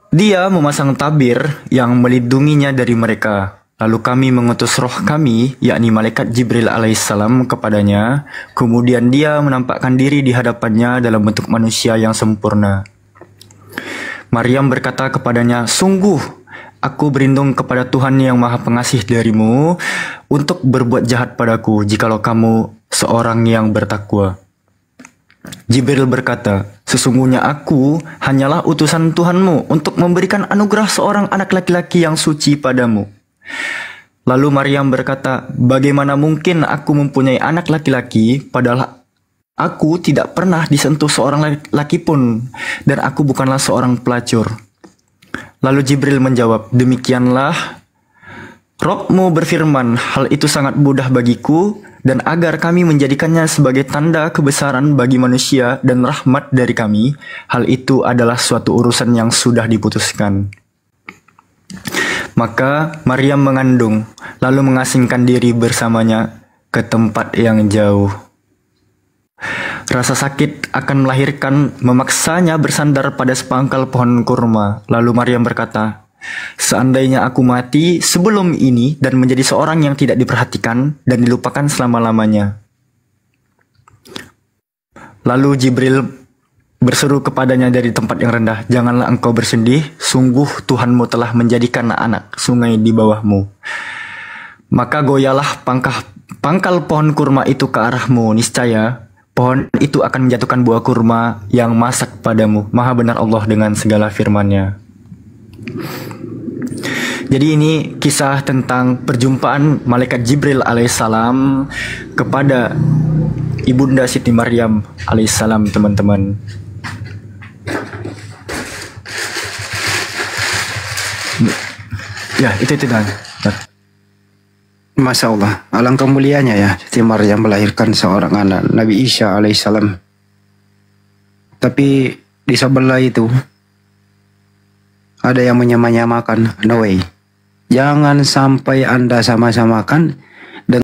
Dia memasang tabir yang melindunginya dari mereka. Lalu kami mengutus roh kami, yakni malaikat Jibril alaihissalam kepadanya. Kemudian dia menampakkan diri di hadapannya dalam bentuk manusia yang sempurna. Maryam berkata kepadanya, "Sungguh, aku berlindung kepada Tuhan yang Maha Pengasih darimu untuk berbuat jahat padaku jikalau kamu seorang yang bertakwa." Jibril berkata, "Sesungguhnya aku hanyalah utusan Tuhanmu untuk memberikan anugerah seorang anak laki-laki yang suci padamu." Lalu Maryam berkata, "Bagaimana mungkin aku mempunyai anak laki-laki padahal aku tidak pernah disentuh seorang laki pun dan aku bukanlah seorang pelacur." Lalu Jibril menjawab, "Demikianlah Rabbmu berfirman, hal itu sangat mudah bagiku dan agar kami menjadikannya sebagai tanda kebesaran bagi manusia dan rahmat dari kami, hal itu adalah suatu urusan yang sudah diputuskan." Maka Maryam mengandung, lalu mengasingkan diri bersamanya ke tempat yang jauh. Rasa sakit akan melahirkan memaksanya bersandar pada sepangkal pohon kurma. Lalu Maryam berkata, "Seandainya aku mati sebelum ini dan menjadi seorang yang tidak diperhatikan dan dilupakan selama-lamanya." Lalu Jibril berseru kepadanya dari tempat yang rendah, "Janganlah engkau bersedih, sungguh Tuhanmu telah menjadikan anak sungai di bawahmu." Maka goyalah pangkal pohon kurma itu ke arahmu, niscaya pohon itu akan menjatuhkan buah kurma yang masak padamu. Maha benar Allah dengan segala firman-Nya. Jadi ini kisah tentang perjumpaan malaikat Jibril alaihissalam kepada Ibunda Siti Maryam alaihissalam, teman-teman. Ya, itu dan. Masya Allah, alangkah mulianya ya Siti Maryam melahirkan seorang anak, Nabi Isa alaihissalam. Tapi di sebelah itu ada yang menyamanyamakan. No way. Jangan sampai Anda sama-samakan